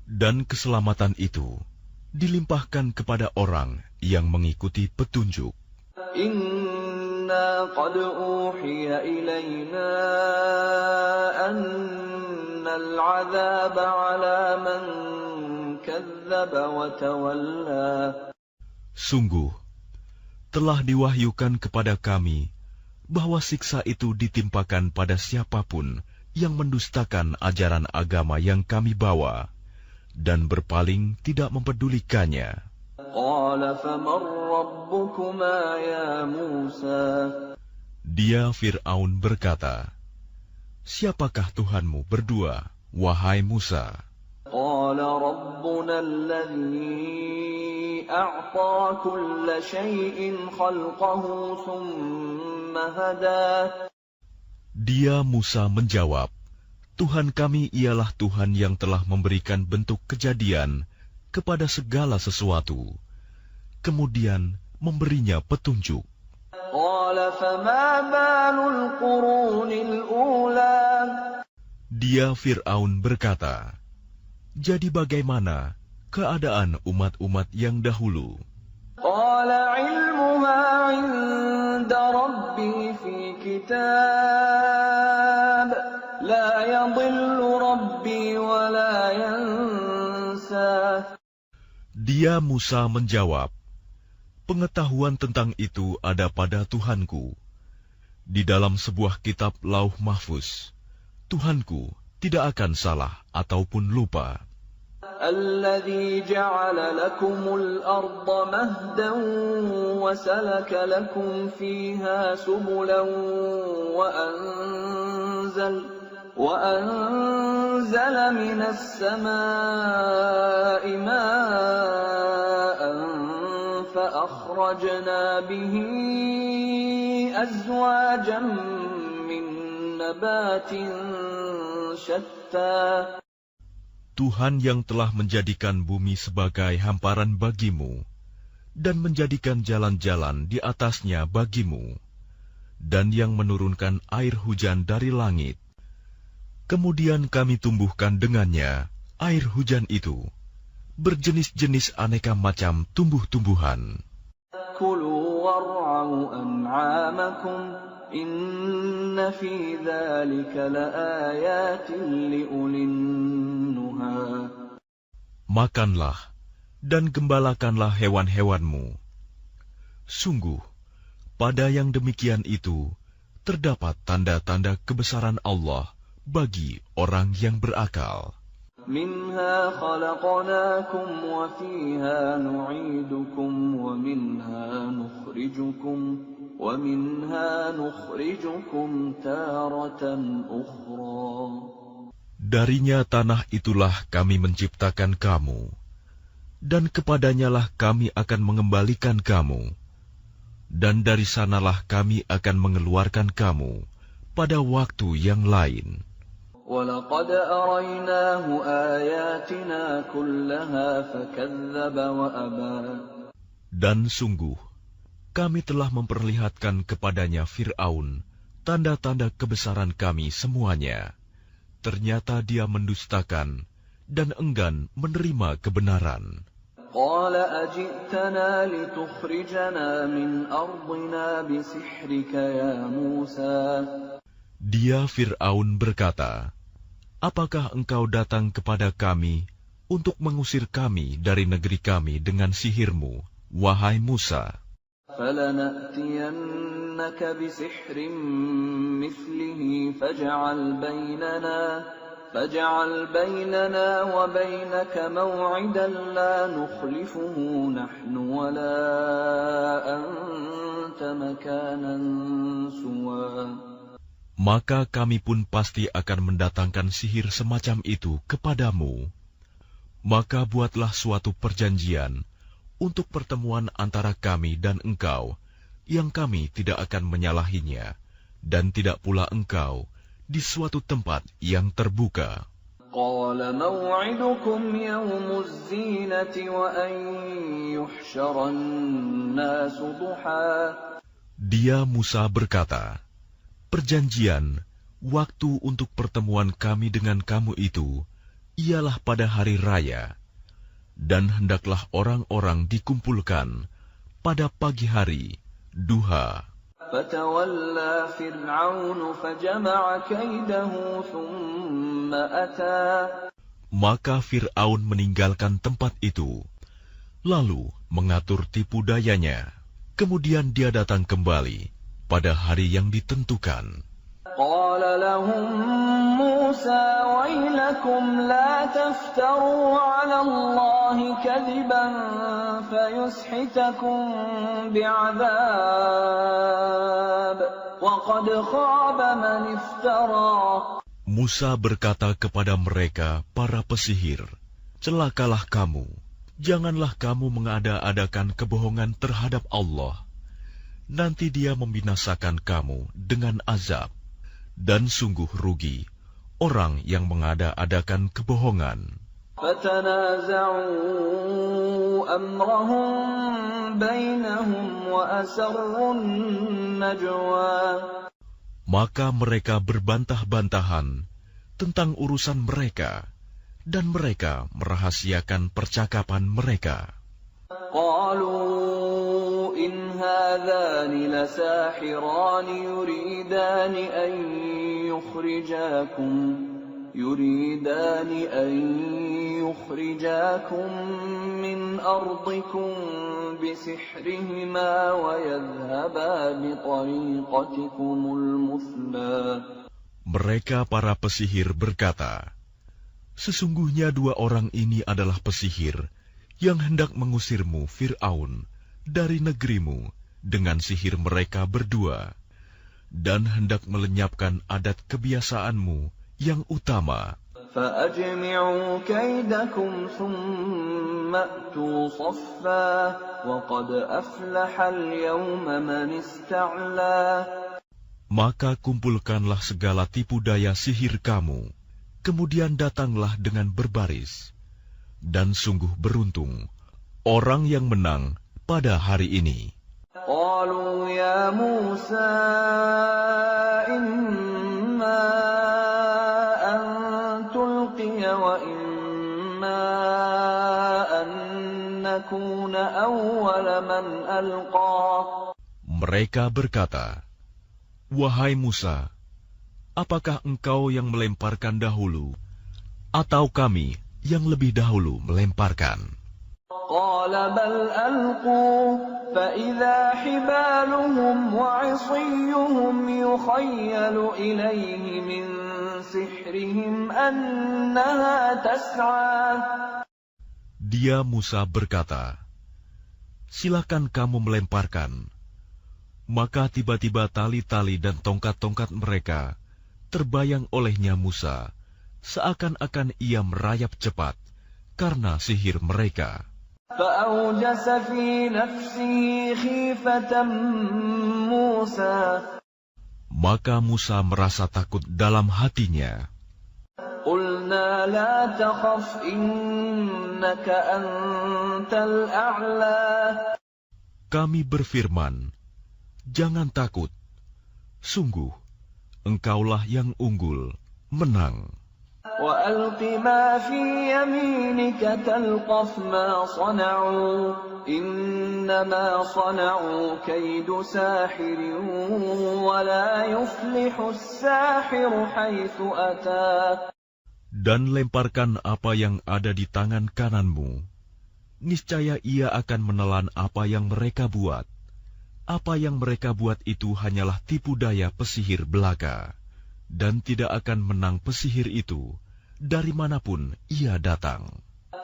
Dan keselamatan itu dilimpahkan kepada orang yang mengikuti petunjuk. Inna qad uhiya ilayna annal 'adzaba 'ala man kadzdzaba wa tawalla. Sungguh, telah diwahyukan kepada kami bahwa siksa itu ditimpakan pada siapapun yang mendustakan ajaran agama yang kami bawa dan berpaling tidak mempedulikannya. Dia Fir'aun berkata, "Siapakah Tuhanmu berdua, wahai Musa?" Dia Musa menjawab, "Tuhan kami ialah Tuhan yang telah memberikan bentuk kejadian kepada segala sesuatu, kemudian memberinya petunjuk." Dia Fir'aun berkata, "Jadi bagaimana keadaan umat-umat yang dahulu?" Dia Musa menjawab, "Pengetahuan tentang itu ada pada Tuhanku. Di dalam sebuah kitab Lauh Mahfuz, Tuhanku tidak akan salah ataupun lupa." الذي جعل لكم الأرض مهدا وسلك لكم فيها سبلا وأنزل من السماء ماء فأخرجنا به أزواجا من نبات شتى. Tuhan yang telah menjadikan bumi sebagai hamparan bagimu, dan menjadikan jalan-jalan di atasnya bagimu, dan yang menurunkan air hujan dari langit. Kemudian kami tumbuhkan dengannya air hujan itu, berjenis-jenis aneka macam tumbuh-tumbuhan. كُلُوا وارعوا أنعامكم إن في ذلك لآيات لأولي النهى. Makanlah dan gembalakanlah hewan-hewanmu. Sungguh, pada yang demikian itu terdapat tanda-tanda kebesaran Allah bagi orang yang berakal. Minha khalaqnakum wa fiha nu'idukum wa minha nukhrijukum taratan ukhra. Darinya tanah itulah kami menciptakan kamu, dan kepadanyalah kami akan mengembalikan kamu, dan dari sanalah kami akan mengeluarkan kamu pada waktu yang lain. وَلَقَدْ أَرَيْنَاهُ آيَاتِنَا كُلَّهَا فَكَذَّبَ وَأَبَى. Dan sungguh, kami telah memperlihatkan kepadanya Fir'aun tanda-tanda kebesaran kami semuanya. Ternyata dia mendustakan dan enggan menerima kebenaran. قَالَ أَجِئْتَنَا لِتُخْرِجَنَا مِنْ أَرْضِنَا بِسِحْرِكَ يَا مُوسَى. Dia Fir'aun berkata, apakah engkau datang kepada kami untuk mengusir kami dari negeri kami dengan sihirmu, wahai Musa? فَلَنَأْتِيَنَّكَ بِسِحْرٍ مِثْلِهِ فَاجْعَلْ بَيْنَنَا وَبَيْنَكَ مَوْعِدًا لَا نُخْلِفُهُ نَحْنُ وَلَا أَنْتَ مَكَانًا سُوًى. Maka kami pun pasti akan mendatangkan sihir semacam itu kepadamu. Maka buatlah suatu perjanjian untuk pertemuan antara kami dan engkau, yang kami tidak akan menyalahinya, dan tidak pula engkau di suatu tempat yang terbuka. قَالَ مَوْعِدُكُمْ يَوْمُ الزِّينَةِ وَأَنْ يُحْشَرَ النَّاسُ ضُحًى. Dia Musa berkata, perjanjian, waktu untuk pertemuan kami dengan kamu itu, ialah pada hari raya, dan hendaklah orang-orang dikumpulkan pada pagi hari, duha. فَتَوَلَّى فِرْعَوْنُ فَجَمَعَ كَيْدَهُ ثُمَّ أَتَى. Maka Fir'aun meninggalkan tempat itu, lalu mengatur tipu dayanya. Kemudian dia datang kembali pada hari yang ditentukan. قَالَ لَهُم مُوسَى وَيْلَكُمْ لَا تَفْتَرُوا عَلَى اللَّهِ كَذِبًا فَيُسْحِتَكُم بِعَذَابٍ وَقَدْ خَابَ مَنِ افْتَرَى. Musa berkata kepada mereka, para pesihir, celakalah kamu, janganlah kamu mengada-adakan kebohongan terhadap Allah. Nanti dia membinasakan kamu dengan azab. Dan sungguh rugi orang yang mengada-adakan kebohongan. فَتَنَازَعُوا أَمْرَهُمْ بَيْنَهُمْ وَأَسَرُّوا النَّجْوَى. Maka mereka berbantah-bantahan tentang urusan mereka, dan mereka merahasiakan percakapan mereka. قالوا إن هذان لساحران يريدان أن يخرجاكم من أرضكم بسحرهما ويذهبا بطريقتكم المثلى. Mereka para pesihir berkata, sesungguhnya dua orang ini adalah pesihir yang hendak mengusirmu, Fir'aun, dari negerimu dengan sihir mereka berdua, dan hendak melenyapkan adat kebiasaanmu yang utama. فَأَجْمِعُوا كَيْدَكُمْ ثُمَّ أْتُوا صَفًّا وَقَدْ أَفْلَحَ الْيَوْمَ مَنِ اسْتَعْلَى. Maka kumpulkanlah segala tipu daya sihir kamu, kemudian datanglah dengan berbaris. Dan sungguh beruntung orang yang menang pada hari ini. قالوا يا موسى إما أن تلقي وإما أن نكون أول من ألقى. Mereka berkata, "Wahai Musa, apakah engkau yang melemparkan dahulu, atau kami yang lebih dahulu melemparkan?" قال بل ألقوا فإذا حبالهم وعصيهم يخيل إليه من سحرهم أنها تسعى. Dia Musa berkata, "Silakan kamu melemparkan." Maka tiba-tiba tali-tali dan tongkat-tongkat mereka terbayang olehnya Musa, seakan-akan ia merayap cepat karena sihir mereka. فأوجس في نفسه خيفة موسى. Maka Musa merasa takut dalam hatinya. قلنا لا تخف إنك أنت الأعلى. Kami berfirman, "Jangan takut. Sungguh, engkaulah yang unggul, menang." وألق ما في يمينك تلقف ما صنعوا إنما صنعوا كيد ساحر ولا يفلح الساحر حيث أتى. Dan lemparkan apa yang ada di tangan kananmu. Niscaya ia akan menelan apa yang mereka buat. Apa yang mereka buat itu hanyalah tipu daya pesihir belaka, dan tidak akan menang pesihir itu dari manapun ia datang.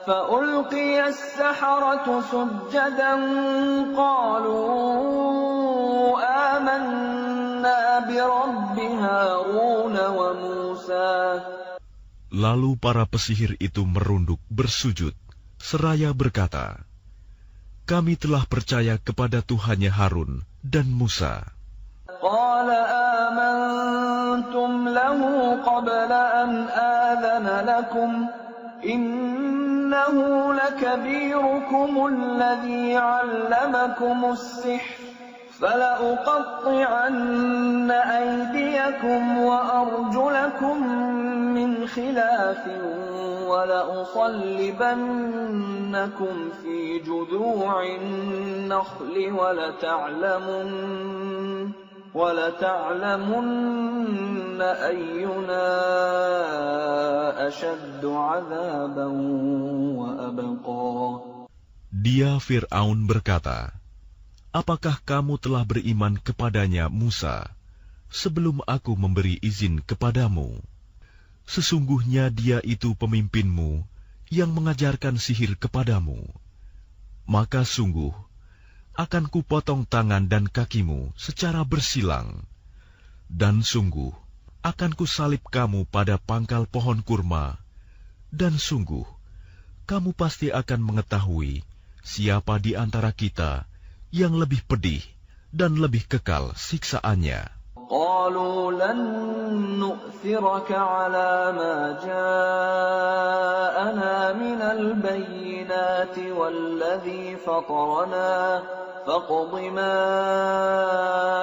فألقي السحرة سجدا قالوا آمنا برب هارون وموسى. Lalu para pesihir itu merunduk bersujud, seraya berkata, "Kami telah percaya kepada Tuhannya Harun dan Musa." قال آمنتم له قبل أن آذن لكم إنه لكبيركم الذي علمكم السحر فلأقطعن أيديكم وأرجلكم من خلاف ولأصلبنكم في جذوع النخل ولتعلمن أينا أشد عذابا وأبقى. Dia Fir'aun berkata, "Apakah kamu telah beriman kepadanya Musa sebelum aku memberi izin kepadamu? Sesungguhnya dia itu pemimpinmu yang mengajarkan sihir kepadamu. Maka sungguh akan kupotong tangan dan kakimu secara bersilang, dan sungguh akan kusalib kamu pada pangkal pohon kurma, dan sungguh kamu pasti akan mengetahui siapa di antara kita yang lebih pedih dan lebih kekal siksaannya." قالوا لن نؤثرك على ما جاءنا من البينات والذي فطرنا فاقض ما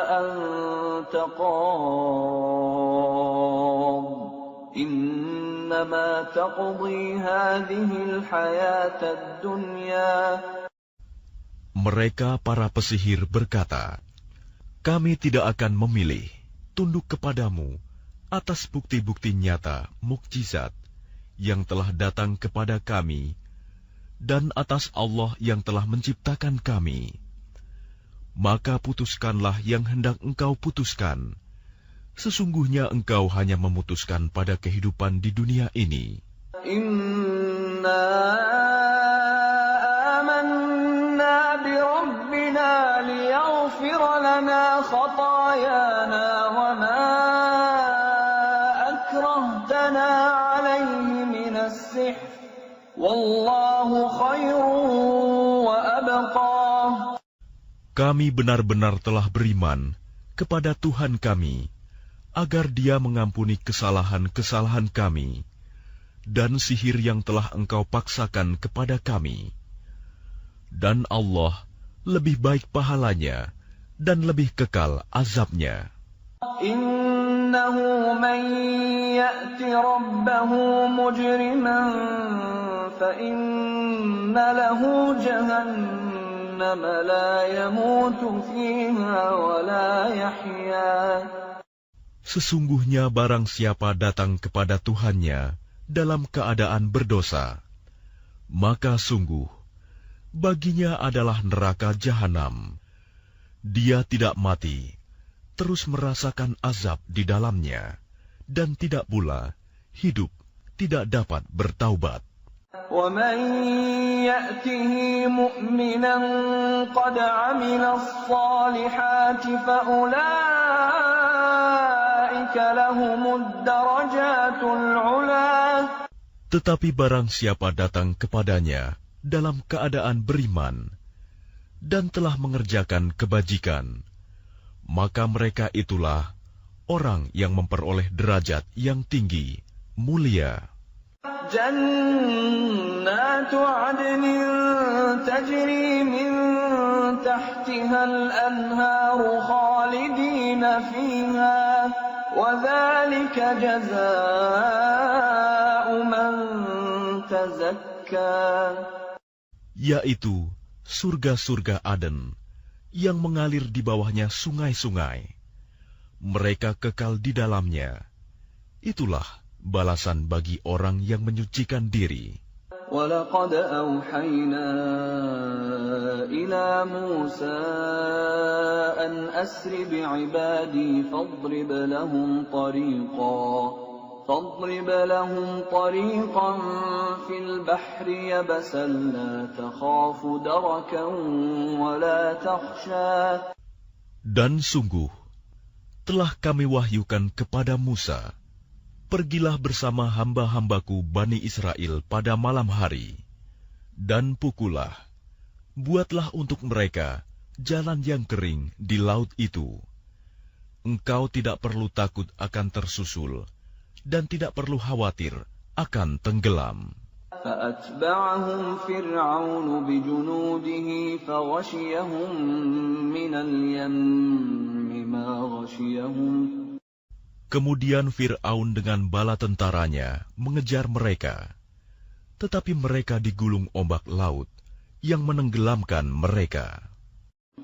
أنت قاض إنما تقضي هذه الحياة الدنيا. Mereka para pesihir berkata, "Kami tidak akan memilih, tunduk kepadamu atas bukti-bukti nyata, mukjizat yang telah datang kepada kami, dan atas Allah yang telah menciptakan kami. Maka putuskanlah yang hendak engkau putuskan. Sesungguhnya engkau hanya memutuskan pada kehidupan di dunia ini." Inna amanna bi rabbina liyaghfir lana khatayana wa ma akrahtana alayhi min as-sihr wallahu khairun wa abqa. Kami benar-benar telah beriman kepada Tuhan kami, agar Dia mengampuni kesalahan-kesalahan kami, dan sihir yang telah engkau paksakan kepada kami. Dan Allah lebih baik pahalanya, dan lebih kekal azabnya. Innahu man ya'ti rabbahu mujriman fa inna lahu jahannam جهنم لا يموت فيها ولا يحيا. Sesungguhnya barang siapa datang kepada Tuhannya dalam keadaan berdosa, maka sungguh baginya adalah neraka jahanam. Dia tidak mati, terus merasakan azab di dalamnya, dan tidak pula hidup tidak dapat bertaubat. وَمَنْ يَأْتِهِ مُؤْمِنًا قَدْ عَمِلَ الصَّالِحَاتِ فَأُولَئِكَ لَهُمُ الدَّرَجَاتُ الْعُلَى. Tetapi barang siapa datang kepadanya dalam keadaan beriman dan telah mengerjakan kebajikan, maka mereka itulah orang yang memperoleh derajat yang tinggi, mulia. جنات عدن تجري من تحتها الأنهار خالدين فيها وذلك جزاء من تزكى. Yaitu surga-surga Aden yang mengalir di bawahnya sungai-sungai. Mereka kekal di dalamnya. Itulah balasan bagi orang yang menyucikan diri. وَلَقَدْ أَوْحَيْنَا إِلَى مُوسَىٰ أَنْ أَسْرِ بِعِبَادِي فَاضْرِبْ لَهُمْ طَرِيقًا فِي الْبَحْرِ يَبَسًا لَا تَخَافُ دَرَكًا وَلَا تَخْشَىٰ. Dan sungguh telah kami wahyukan kepada Musa, pergilah bersama hamba-hambaku Bani Israel pada malam hari, dan pukullah, buatlah untuk mereka jalan yang kering di laut itu. Engkau tidak perlu takut akan tersusul, dan tidak perlu khawatir akan tenggelam. فَأَتْبَعَهُمْ فِرْعَوْنُ بِجُنُودِهِ فَغَشِيَهُم مِّنَ الْيَمِّ مَا غَشِيَهُمْ. Kemudian Fir'aun dengan bala tentaranya mengejar mereka, tetapi mereka digulung ombak laut yang menenggelamkan mereka.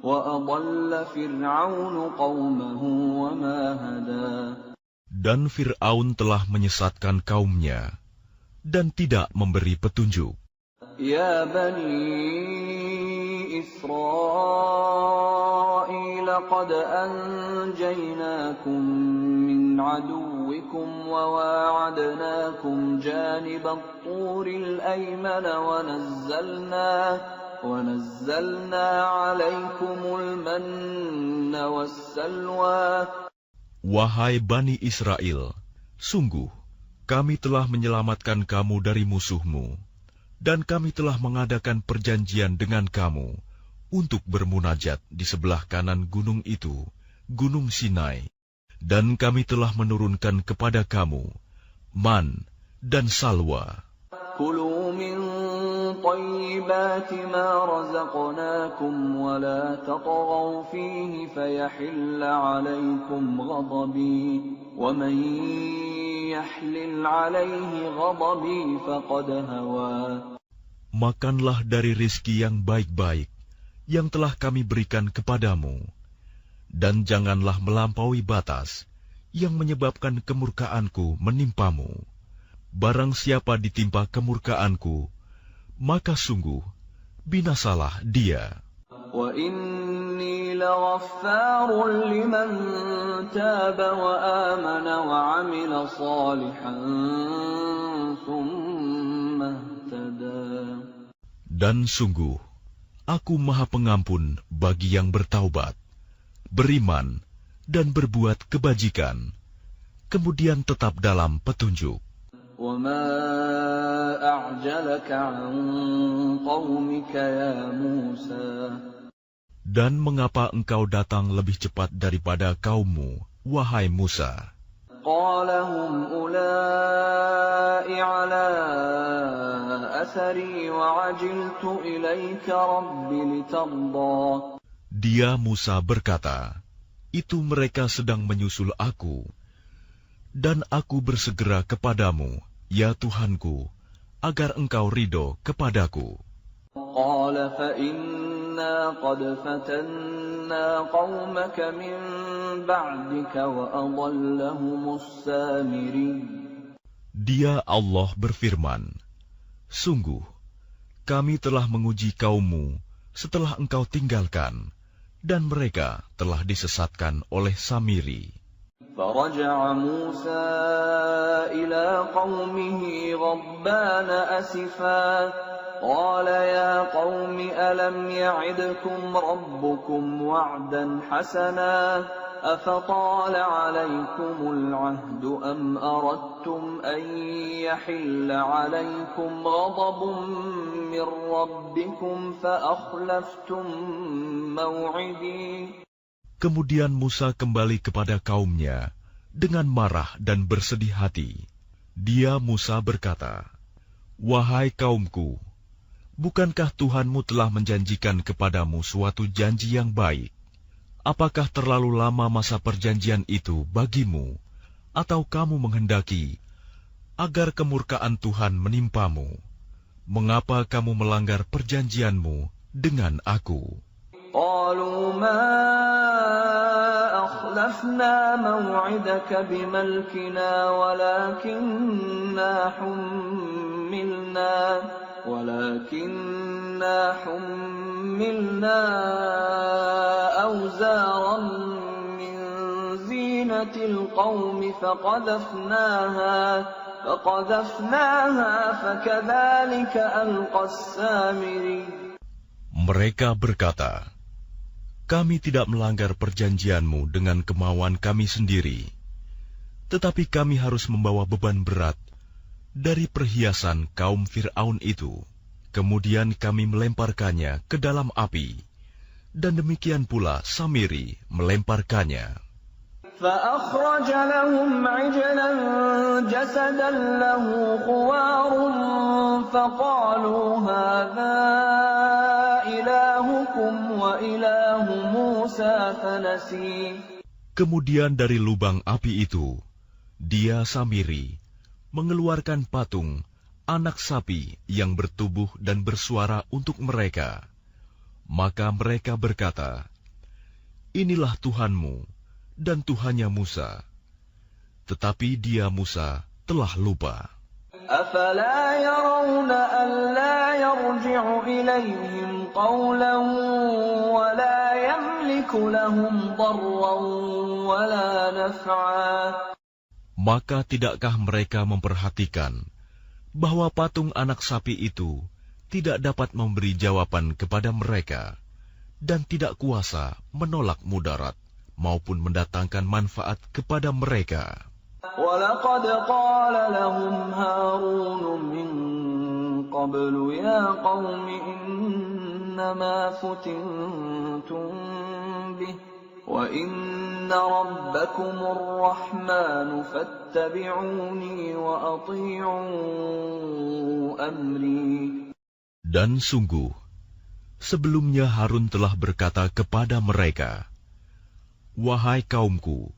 وَأَضَلَّ فِرْعَوْنُ قَوْمَهُ وَمَا هَدَىٰ. Dan Fir'aun telah menyesatkan kaumnya dan tidak memberi petunjuk. يَا بَنِي إِسْرَائِيلَ قَدْ أَنْجَيْنَاكُمْ مِنْ عَدُوِّكُمْ وَوَاعَدْنَاكُمْ جَانِبَ الطُّورِ الْأَيْمَنَ وَنَزَّلْنَا عَلَيْكُمُ الْمَنَّ وَالسَّلْوَىٰ. Wahai Bani Israel, sungguh kami telah menyelamatkan kamu dari musuhmu, dan kami telah mengadakan perjanjian dengan kamu untuk bermunajat di sebelah kanan gunung itu, Gunung Sinai, dan kami telah menurunkan kepada kamu man dan salwa. كُلُوا مِن طَيِّبَاتِ مَا رَزَقْنَاكُمْ وَلَا تَطْغَوْا فِيهِ فَيَحِلَّ عَلَيْكُمْ غَضَبِي وَمَن يَحْلِلْ عَلَيْهِ غَضَبِي فَقَدْ هَوَىٰ. Makanlah dari rizki yang baik-baik yang telah kami berikan kepadamu, dan janganlah melampaui batas yang menyebabkan kemurkaanku menimpamu. Barang siapa ditimpa kemurkaanku, maka sungguh binasalah dia. وَإِنِّي لَغَفَّارٌ لِّمَن تَابَ وَآمَنَ وَعَمِلَ صَالِحًا ثُمَّ اهْتَدَىٰ. Dan sungguh, Aku Maha Pengampun bagi yang bertaubat, beriman, dan berbuat kebajikan, kemudian tetap dalam petunjuk. وَمَا أَعْجَلَكَ عَن قَوْمِكَ يَا مُوسَىٰ. Dan mengapa engkau datang lebih cepat daripada kaummu, wahai Musa? قَالَ هُمْ أُولَاءِ عَلَىٰ أَثَرِي وَعَجِلْتُ إِلَيْكَ رَبِّ لِتَرْضَىٰ. Dia Musa berkata, itu mereka sedang menyusul aku, dan aku bersegera kepadamu, ya Tuhanku, agar engkau ridho kepadaku. قال فإنا قد فتنا قومك من بعدك وأضلهم السامري. Dia Allah berfirman, sungguh, kami telah menguji kaummu setelah engkau tinggalkan, dan mereka telah disesatkan oleh Samiri. فرجع موسى إلى قومه غضبان أسفا قال يا قوم ألم يعدكم ربكم وعدا حسنا أفطال عليكم العهد أم أردتم أن يحل عليكم غضب من ربكم فأخلفتم موعدي. Kemudian Musa kembali kepada kaumnya dengan marah dan bersedih hati. Dia Musa berkata, wahai kaumku, bukankah Tuhanmu telah menjanjikan kepadamu suatu janji yang baik? Apakah terlalu lama masa perjanjian itu bagimu, atau kamu menghendaki agar kemurkaan Tuhan menimpamu? Mengapa kamu melanggar perjanjianmu dengan aku? قالوا ما أخلفنا موعدك بملكنا ولكننا حملنا أوزارا من زينة القوم فقذفناها فكذلك ألقى السامري. Mereka berkata, kami tidak melanggar perjanjianmu dengan kemauan kami sendiri, tetapi kami harus membawa beban berat dari perhiasan kaum Fir'aun itu. Kemudian kami melemparkannya ke dalam api, dan demikian pula Samiri melemparkannya. فأخرج لهم عجلا جسدا له خوار فقالوا هذا إلهكم وإله موسى فنسي. Kemudian dari lubang api itu, dia Samiri mengeluarkan patung anak sapi yang bertubuh dan bersuara untuk mereka. Maka mereka berkata, inilah Tuhanmu dan Tuhannya Musa. Tetapi dia Musa telah lupa. أفلا يرون ألا يرجع إليهم قولا ولا يملك لهم ضرا ولا نفعا. Maka tidakkah mereka memperhatikan bahwa patung anak sapi itu tidak dapat memberi jawaban kepada mereka dan tidak kuasa menolak mudarat maupun mendatangkan manfaat kepada mereka. وَلَقَدْ قَالَ لَهُمْ هَارُونُ مِنْ قَبْلُ يَا قَوْمِ إِنَّمَا فُتِنْتُمْ بِهِ وَإِنَّ رَبَّكُمُ الرَّحْمَنُ فَاتَّبِعُونِي وَأَطِيعُوا أَمْرِي. Dan sungguh, sebelumnya Harun telah berkata kepada mereka, wahai kaumku,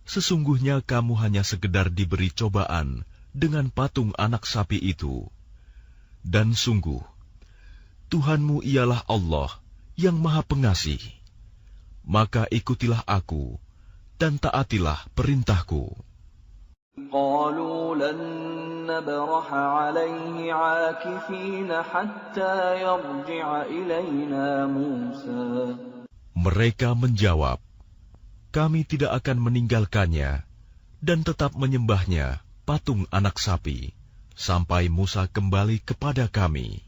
sesungguhnya kamu hanya sekedar diberi cobaan dengan patung anak sapi itu. Dan sungguh, Tuhanmu ialah Allah yang Maha Pengasih. Maka ikutilah aku dan taatilah perintahku. قالوا لن نبرح عليه عاكفين حتى يرجع إلينا موسى. Mereka menjawab, kami tidak akan meninggalkannya dan tetap menyembahnya patung anak sapi sampai Musa kembali kepada kami.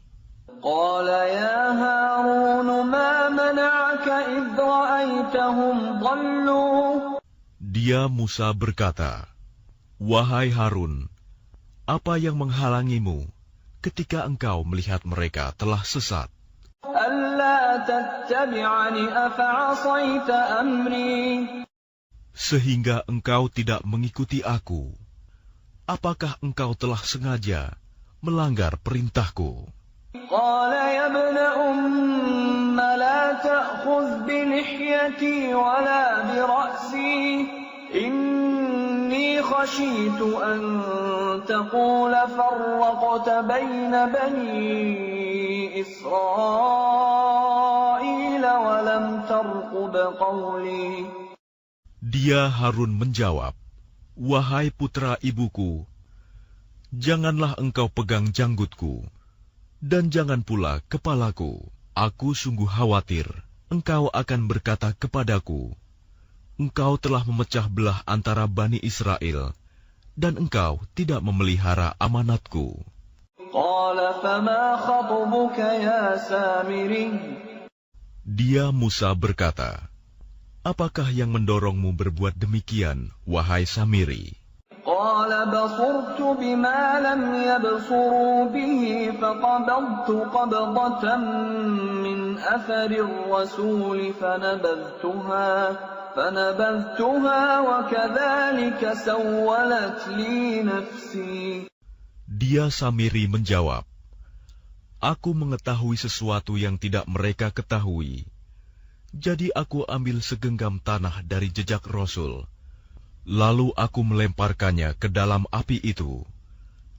قال يا هارون ما منعك إذ رأيتهم ضلوا. Dia Musa berkata, wahai Harun, apa yang menghalangimu ketika engkau melihat mereka telah sesat? ألا تتبعني أفعصيت أمري. Sehingga engkau tidak mengikuti aku. Apakah engkau telah sengaja melanggar perintahku? قال يا ابن أم لا تأخذ بلحيتي ولا برأسي إني خشيت أن تقول فرقت بين بني إسرائيل ولم ترقب قولي. Dia Harun menjawab, "Wahai putra ibuku, janganlah engkau pegang janggutku, dan jangan pula kepalaku. Aku sungguh khawatir engkau akan berkata kepadaku, engkau telah memecah belah antara Bani Israel, dan engkau tidak memelihara amanatku." قال فما خطبك يا سامري. Dia Musa berkata, "Apakah yang mendorongmu berbuat demikian, wahai Samiri?" قال بصرت بما لم يبصروا به فقبضت قبضة من أثر الرسول فنبذتها وكذلك سولت لي نفسي. Dia Samiri menjawab, "Aku mengetahui sesuatu yang tidak mereka ketahui. Jadi aku ambil segenggam tanah dari jejak Rasul, lalu aku melemparkannya ke dalam api itu.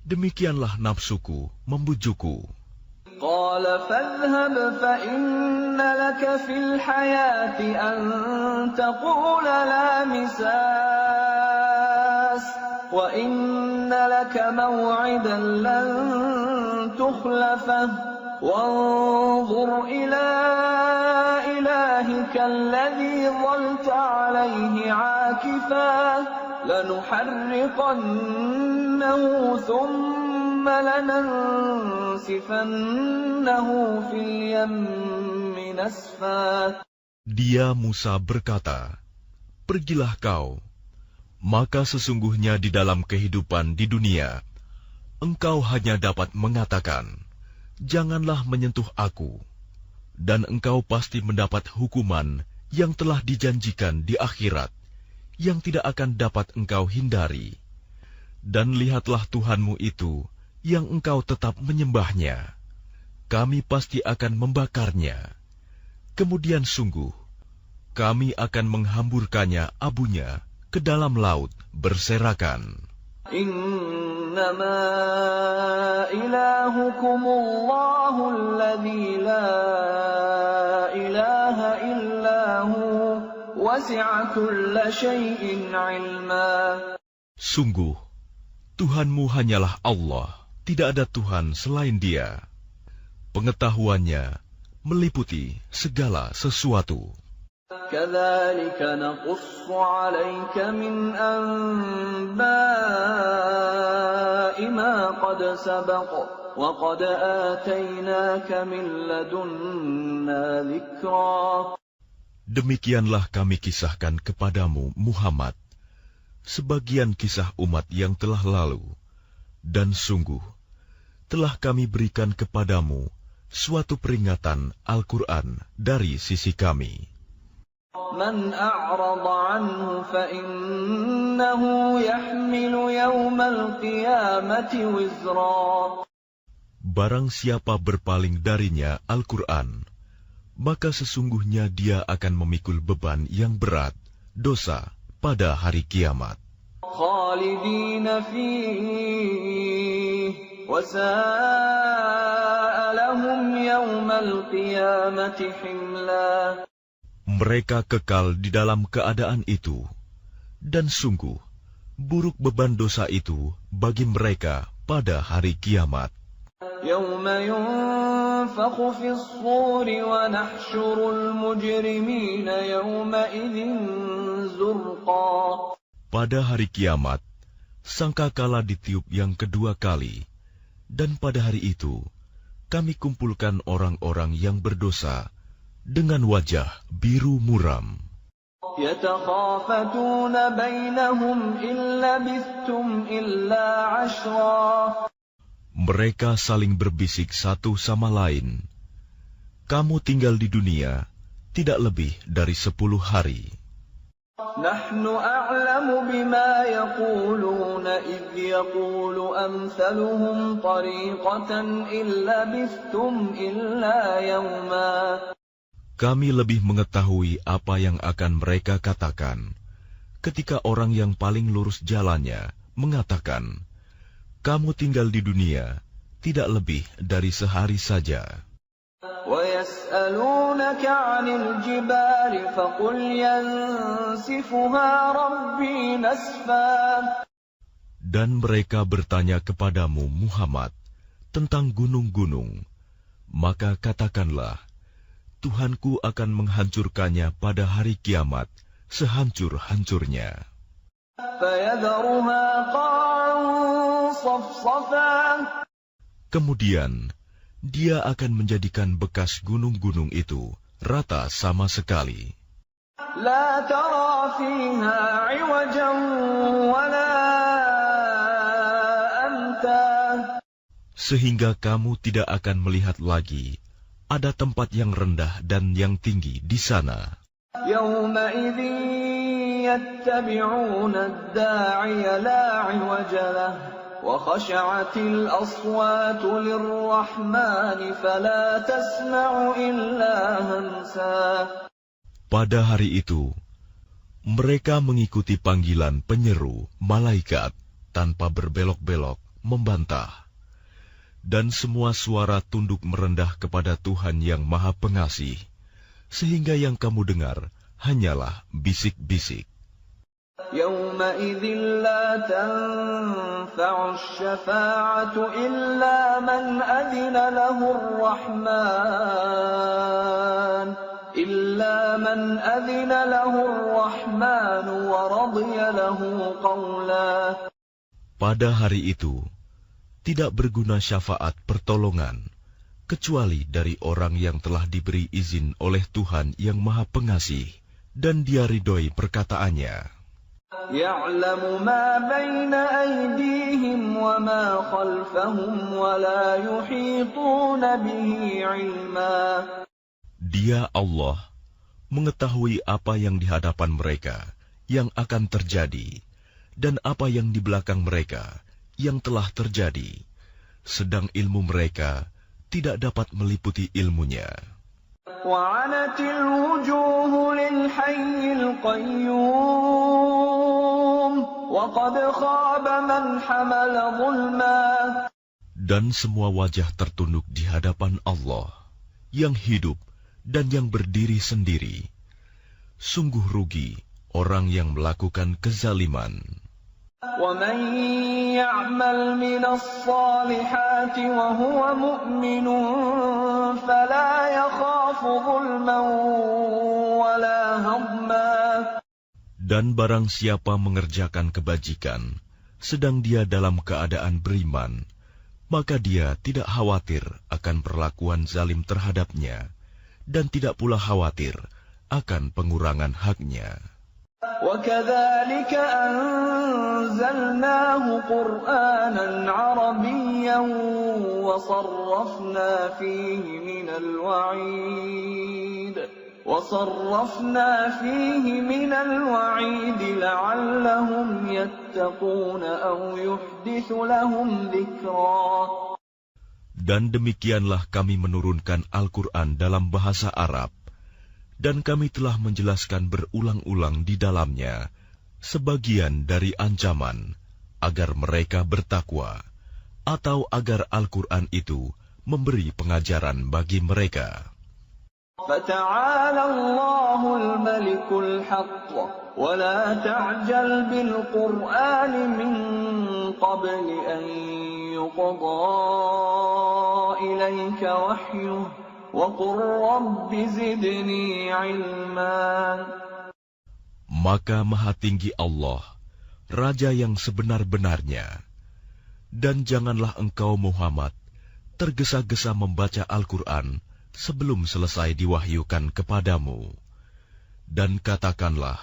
Demikianlah nafsuku membujukku." قال فاذهب فإن لك في الحياة أن تقول لا مساس وإن لك موعدا لن تخلفه وانظر إلى إلهك الذي ظلت عليه عاكفا لنحرقنه ثم لننسفنه في اليم نسفا. Dia Musa berkata, "Pergilah kau, maka sesungguhnya di dalam kehidupan di dunia, engkau hanya dapat mengatakan, janganlah menyentuh aku, dan engkau pasti mendapat hukuman yang telah dijanjikan di akhirat, yang tidak akan dapat engkau hindari. Dan lihatlah Tuhanmu itu, yang engkau tetap menyembahnya. Kami pasti akan membakarnya. Kemudian sungguh, kami akan menghamburkannya abunya ke dalam laut berserakan." إنما إلهكم الله الذي لا إله إلا هو وسع كل شيء علما. Sungguh, Tuhanmu hanyalah Allah, tidak ada Tuhan selain Dia. Pengetahuannya meliputi segala sesuatu. كذلك نقص عليك من أنباء ما قد سبق وقد آتيناك من لدنا ذكرا. Demikianlah kami kisahkan kepadamu, Muhammad, sebagian kisah umat yang telah lalu, dan sungguh telah kami berikan kepadamu suatu peringatan Al-Quran dari sisi kami. من أعرض عنه فإنه يحمل يوم القيامة وزرا. Barang siapa berpaling darinya Al-Quran, maka sesungguhnya dia akan memikul beban yang berat, dosa pada hari kiamat. خالدين فيه وساء لهم يوم القيامة حملا. Mereka kekal di dalam keadaan itu, dan sungguh buruk beban dosa itu bagi mereka pada hari kiamat. يوم ينفخ في الصور ونحشر المجرمين يومئذ زرقا. Pada hari kiamat, sangkakala ditiup yang kedua kali, dan pada hari itu kami kumpulkan orang-orang yang berdosa dengan wajah biru muram. يتخافتون بينهم إن لبثتم إلا عشرا. Mereka saling berbisik satu sama lain, "Kamu tinggal di dunia tidak lebih dari 10 hari." نحن أعلم بما يقولون إذ يقول أمثلهم طريقة إن لبثتم إلا يوما. Kami lebih mengetahui apa yang akan mereka katakan ketika orang yang paling lurus jalannya mengatakan, "Kamu tinggal di dunia tidak lebih dari sehari saja." وَيَسْأَلُونَكَ عَنِ الْجِبَالِ فَقُلْ يَنسِفُهَا رَبِّي نَسْفًا. Dan mereka bertanya kepadamu Muhammad tentang gunung-gunung, maka katakanlah, Tuhanku akan menghancurkannya pada hari kiamat sehancur-hancurnya. فَيَذَرُهَا قَاعًا صَفْصَفًا. Kemudian Dia akan menjadikan bekas gunung-gunung itu rata sama sekali. لَا تَرَى فِيهَا عِوَجًا وَلَا أَمْتًا. Sehingga kamu tidak akan melihat lagi ada tempat yang rendah dan yang tinggi di sana. يَوْمَئِذٍ يَتَّبِعُونَ الدَّاعِيَ لَا عِوَجَ لَهُ وَخَشَعَتِ الْأَصْوَاتُ لِلرَّحْمَنِ فَلَا تَسْمَعُ إِلَّا هَمْسًا. Pada hari itu, mereka mengikuti panggilan penyeru malaikat tanpa berbelok-belok membantah. Dan semua suara tunduk merendah kepada Tuhan yang Maha Pengasih, sehingga yang kamu dengar hanyalah bisik-bisik. يَوْمَئِذٍ لَا تَنفَعُ الشَّفَاعَةُ إِلَّا مَنْ أَذِنَ لَهُ الرَّحْمَنُ وَرَضِيَ لَهُ قَوْلًا. Pada hari itu, tidak berguna syafaat pertolongan, kecuali dari orang yang telah diberi izin oleh Tuhan yang Maha Pengasih, dan Dia ridhoi perkataannya. يَعْلَمُ مَا بَيْنَ أَيْدِيهِمْ وَمَا خَلْفَهُمْ وَلَا يُحِيطُونَ بِهِ عِلْمًا. Dia Allah mengetahui apa yang di hadapan mereka yang akan terjadi, dan apa yang di belakang mereka yang telah terjadi, sedang ilmu mereka tidak dapat meliputi ilmunya. وَعَنَتِ الْوُجُوهُ لِلْحَيِّ الْقَيُّومِ وَقَدْ خَابَ مَنْ حَمَلَ ظُلْمًا. Dan semua wajah tertunduk di hadapan Allah yang hidup dan yang berdiri sendiri. Sungguh rugi orang yang melakukan kezaliman. وَمَنْ يَعْمَلْ مِنَ الصَّالِحَاتِ وَهُوَ مُؤْمِنٌ فَلَا يَخَافُ ظُلْمًا وَلَا هَضْمًا. Dan barang siapa mengerjakan kebajikan, sedang dia dalam keadaan beriman, maka dia tidak khawatir akan perlakuan zalim terhadapnya, dan tidak pula khawatir akan pengurangan haknya. وَكَذَلِكَ أَنزَلْنَاهُ قُرْآنًا عَرَبِيًّا وَصَرَّفْنَا فِيهِ مِنَ الْوَعِيدِ لَعَلَّهُمْ يَتَّقُونَ أَوْ يُحْدِثُ لَهُمْ ذِكْرًا. Dan demikianlah kami menurunkan Al-Quran dalam bahasa Arab, dan kami telah menjelaskan berulang-ulang di dalamnya sebagian dari ancaman agar mereka bertakwa, atau agar Al-Quran itu memberi pengajaran bagi mereka. فَتَعَالَى اللَّهُ الْمَلِكُ الْحَقُّ وَلَا تَعْجَلْ بِالْقُرْآنِ مِنْ قَبْلِ أَنْ يُقْضَى إِلَيْكَ وَحْيُهُ وَقُلْ رَبِّ زِدْنِي عِلْمًا. Maka Maha Tinggi Allah, Raja yang sebenar-benarnya, dan janganlah engkau Muhammad tergesa-gesa membaca Al-Quran sebelum selesai diwahyukan kepadamu. Dan katakanlah,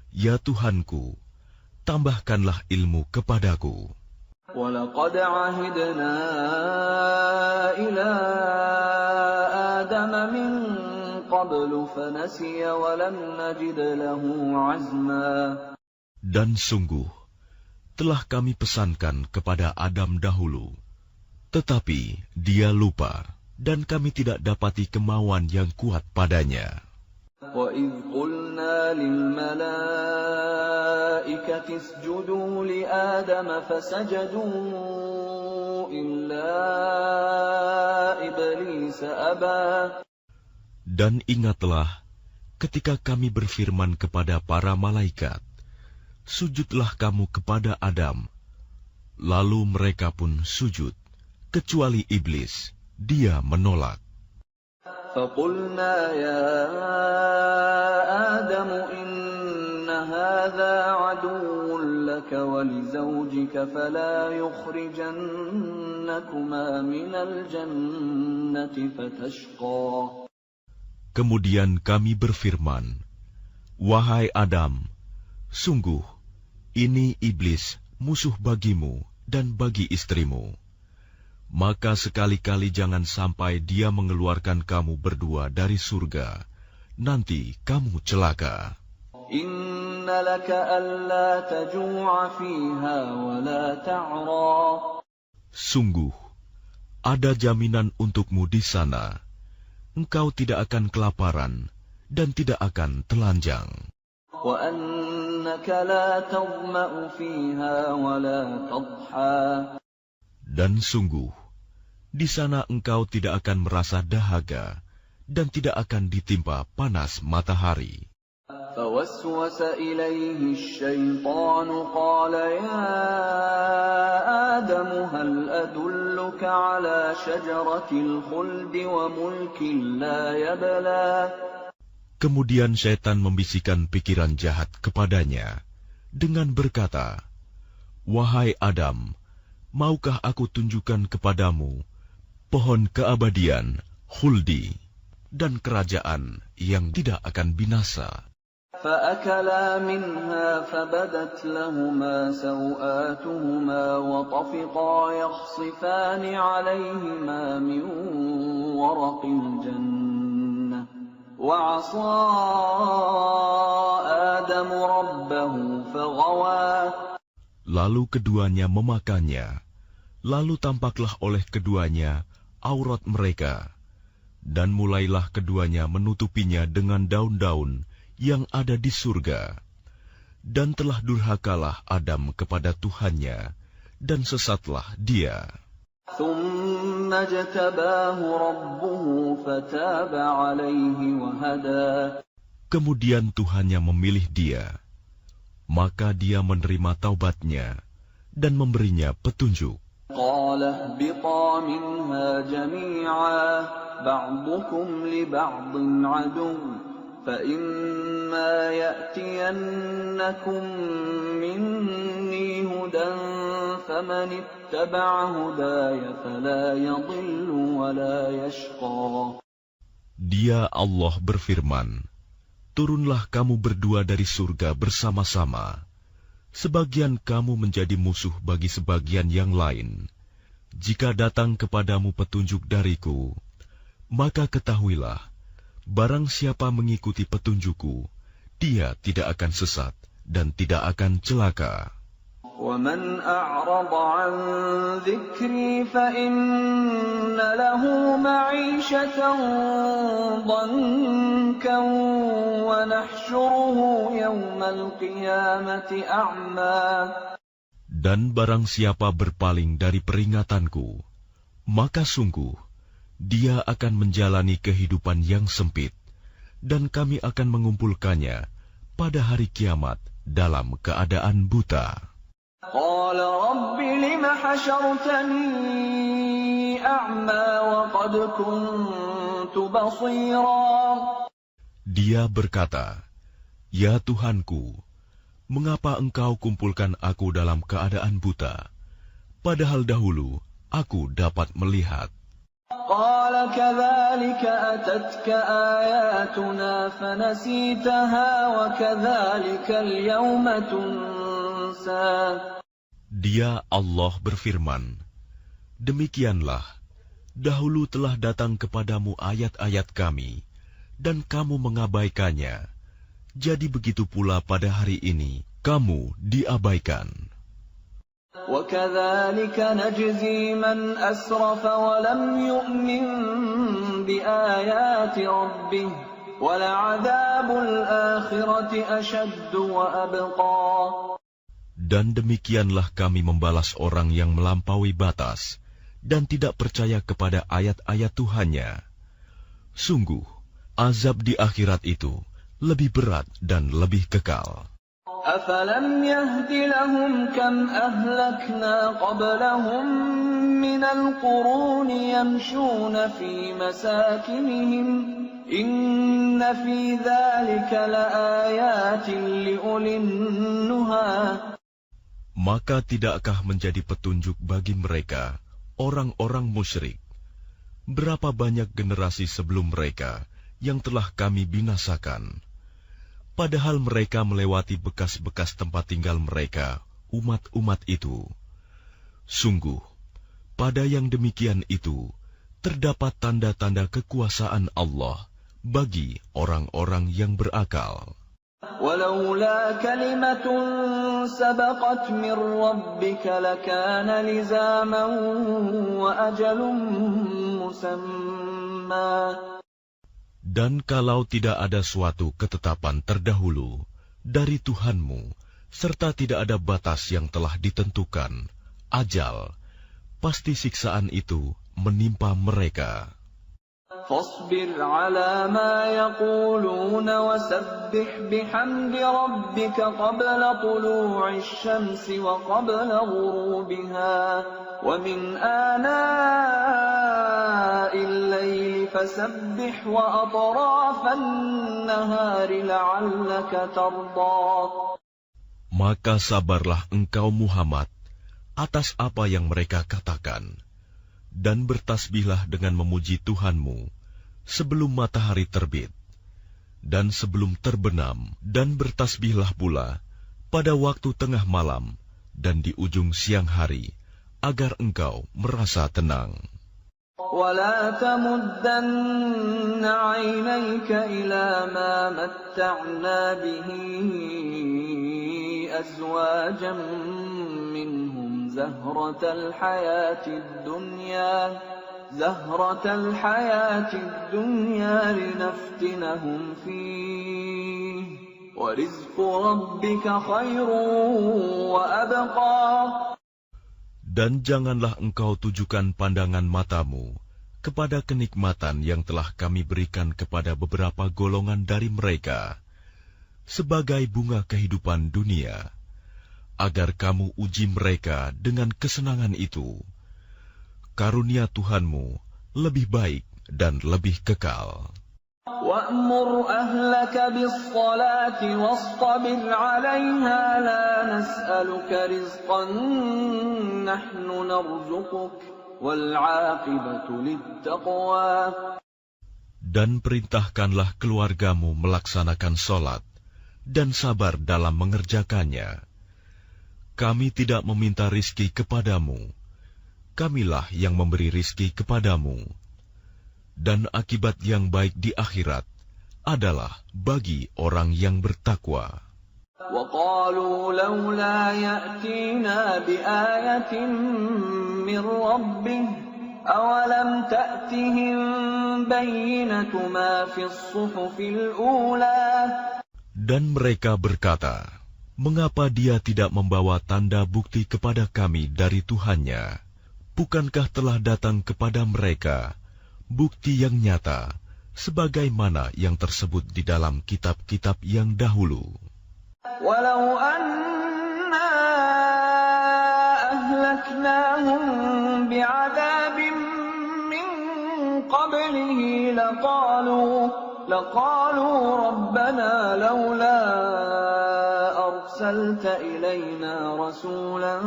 Ya Tuhanku, tambahkanlah ilmu kepadaku. وَلَقَدْ عَهِدْنَا إِلَىٰ آدَمَ مِنْ قَبْلُ فَنَسِيَ وَلَمْ نَجِدْ لَهُ عَزْمًا. Dan sungguh, telah kami pesankan kepada Adam dahulu, tetapi dia lupa, dan kami tidak dapati kemauan yang kuat padanya. وَإِذْ قُلْنَا لِلْمَلَائِكَةِ اسْجُدُوا لِآدَمَ فَسَجَدُوا إِلَّا إِبْلِيسَ أَبَى. Dan ingatlah ketika kami berfirman kepada para malaikat, sujudlah kamu kepada Adam. Lalu mereka pun sujud, kecuali iblis. Dia menolak. فَقُلْنَا يَا آدَمُ إِنَّ هَذَا عَدُوٌّ لَكَ وَلِزَوْجِكَ فَلَا يُخْرِجَنَّكُمَا مِنَ الْجَنَّةِ فَتَشْقَى. Kemudian kami berfirman, wahai Adam, sungguh ini iblis musuh bagimu dan bagi istrimu. Maka sekali-kali jangan sampai dia mengeluarkan kamu berdua dari surga. Nanti kamu celaka. Inna laka alla taju'a fiha wa la ta'ra. Sungguh, ada jaminan untukmu di sana. Engkau tidak akan kelaparan dan tidak akan telanjang. Wa annaka la tadma'u fiha wa la tadha. Dan sungguh, di sana engkau tidak akan merasa dahaga dan tidak akan ditimpa panas matahari. فَوَسْوَسَ إِلَيْهِ الشَّيْطَانُ قَالَ يَا آدَمُ هَلْ أَدُلُّكَ عَلَى شَجَرَةِ الْخُلْدِ وَمُلْكٍ لَا يَبْلَى. Kemudian syaitan membisikkan pikiran jahat kepadanya dengan berkata, wahai Adam, maukah aku tunjukkan kepadamu pohon keabadian, khuldi, dan kerajaan yang tidak akan binasa? فَأَكَلَا مِنْهَا فَبَدَتْ لَهُمَا سَوْآتُهُمَا وَطَفِقَا يَخْصِفَانِ عَلَيْهِمَا مِنْ وَرَقِ الْجَنَّةِ وَعَصَى آدَمُ رَبَّهُ فَغَوَى. Lalu keduanya memakannya. Lalu tampaklah oleh keduanya aurat mereka. Dan mulailah keduanya menutupinya dengan daun-daun yang ada di surga. Dan telah durhakalah Adam kepada Tuhannya, dan sesatlah dia. ثُمَّ اجْتَبَاهُ رَبُّهُ فَتَابَ عَلَيْهِ وَهَدَى. Kemudian Tuhannya memilih dia. Maka dia menerima taubatnya dan memberinya petunjuk. قَالَ اهْبِطَا مِنْهَا جَمِيعًا بَعْضُكُمْ لِبَعْضٍ عَدُوٌّ فَإِمَّا يَأْتِيَنَّكُمْ مِنِّي هُدًى فَمَنِ اتَّبَعَ هُدَايَ فَلَا يَضِلُّ وَلَا يَشْقَى. Dia Allah berfirman, turunlah kamu berdua dari surga bersama-sama. Sebagian kamu menjadi musuh bagi sebagian yang lain. Jika datang kepadamu petunjuk dariku, maka ketahuilah, barang siapa mengikuti petunjukku, dia tidak akan sesat dan tidak akan celaka. وَمَنْ أَعْرَضَ عَنْ ذِكْرِي فَإِنَّ لَهُ مَعِيشَةً ضَنكًا وَنَحْشُرُهُ يَوْمَ الْقِيَامَةِ أَعْمَى. Dan barang siapa berpaling dari peringatanku, maka sungguh dia akan menjalani kehidupan yang sempit, dan kami akan mengumpulkannya pada hari kiamat dalam keadaan buta. قال رب لم حشرتني أعمى وقد كنت بصيرا. Dia berkata, ya Tuhanku, mengapa engkau kumpulkan aku dalam keadaan buta, padahal dahulu aku dapat melihat. قال كذلك أتتك آياتنا فنسيتها وكذلك اليوم تنسى. Dia Allah berfirman, demikianlah, dahulu telah datang kepadamu ayat-ayat kami, dan kamu mengabaikannya. Jadi begitu pula pada hari ini, kamu diabaikan. وَكَذَلِكَ نَجْزِي مَنْ أَسْرَفَ وَلَمْ يُؤْمِنْ بِآيَاتِ رَبِّهِ وَلَعَذَابُ الْآخِرَةِ أَشَدُّ وَأَبْقَى. Dan demikianlah kami membalas orang yang melampaui batas dan tidak percaya kepada ayat-ayat Tuhannya. Sungguh, azab di akhirat itu lebih berat dan lebih kekal. أفلم يهد لهم كم أهلكنا قبلهم من القرون يمشون في مساكنهم إن في ذلك لآيات لأولي النهى. Maka tidakkah menjadi petunjuk bagi mereka, orang-orang musyrik, berapa banyak generasi sebelum mereka yang telah kami binasakan, padahal mereka melewati bekas-bekas tempat tinggal mereka, umat-umat itu. Sungguh, pada yang demikian itu, terdapat tanda-tanda kekuasaan Allah bagi orang-orang yang berakal. ولولا كلمة سبقت من ربك لكان لزاما وأجل مسمى. Dan kalau tidak ada suatu ketetapan terdahulu dari Tuhanmu, serta tidak ada batas yang telah ditentukan, ajal, pasti siksaan itu menimpa mereka. فاصبر على ما يقولون وسبح بحمد ربك قبل طلوع الشمس وقبل غروبها ومن آناء الليل فسبح وأطراف النهار لعلك ترضى. Maka sabarlah engkau Muhammad atas apa yang mereka katakan, dan bertasbihlah dengan memuji Tuhanmu sebelum matahari terbit dan sebelum terbenam, dan bertasbihlah pula pada waktu tengah malam dan di ujung siang hari, agar engkau merasa tenang. ولا تمدن عينيك إلى ما متعنا به أزواجا منهم زهرة الحياة الدنيا لنفتنهم فيه ورزق ربك خير وأبقى. Dan janganlah engkau tujukan pandangan matamu kepada kenikmatan yang telah kami berikan kepada beberapa golongan dari mereka sebagai bunga kehidupan dunia, agar kamu uji mereka dengan kesenangan itu. Karunia Tuhanmu lebih baik dan lebih kekal. وَأْمُرْ أَهْلَكَ بِالصَّلَاةِ وَاصْطَبِرْ عَلَيْهَا لَا نَسْأَلُكَ رِزْقًا نَحْنُ نَرْزُقُكَ وَالْعَاقِبَةُ لِلتَّقْوَى. Dan perintahkanlah keluargamu melaksanakan sholat dan sabar dalam mengerjakannya. Kami tidak meminta rizki kepadamu, kamilah yang memberi rizki kepadamu. Dan akibat yang baik di akhirat adalah bagi orang yang bertakwa. وَقَالُوا لَوْلَا يَأْتِينَا بِآيَةٍ مِّن رَّبِّهِ أَوَلَمْ تَأْتِهِم بَيِّنَةُ مَا فِي الصُّحُفِ الْأُولَى. Dan mereka berkata, mengapa dia tidak membawa tanda bukti kepada kami dari Tuhannya? Bukankah telah datang kepada mereka bukti yang nyata, sebagaimana yang tersebut di dalam kitab-kitab yang dahulu? Walau anna ahlaknahum bi'adabin min qablihi laqalu rabbana lawla arsalta ilayna rasulan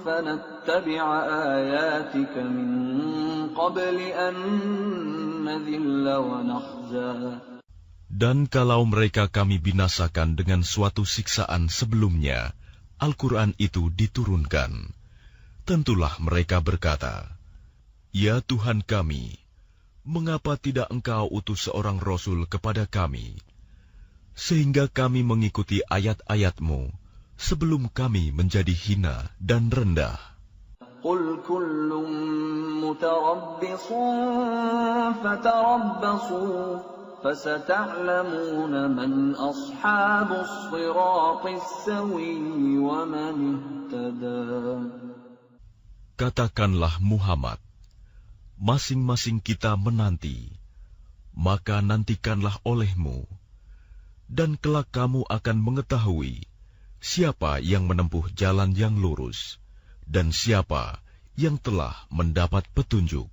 فنتبع آياتك من قبل أن نذل ونخزى. Dan kalau mereka kami binasakan dengan suatu siksaan sebelumnya, Al-Quran itu diturunkan, tentulah mereka berkata, Ya Tuhan kami, mengapa tidak Engkau utus seorang Rasul kepada kami, sehingga kami mengikuti ayat-ayat-Mu, sebelum kami menjadi hina dan rendah. Qul kullun mutarabbisun fatarabbasu fasata'lamuna man ashabus siratis sawiyyi wa man ihtada. Katakanlah Muhammad, masing-masing kita menanti, maka nantikanlah olehmu, dan kelak kamu akan mengetahui siapa yang menempuh jalan yang lurus, dan siapa yang telah mendapat petunjuk.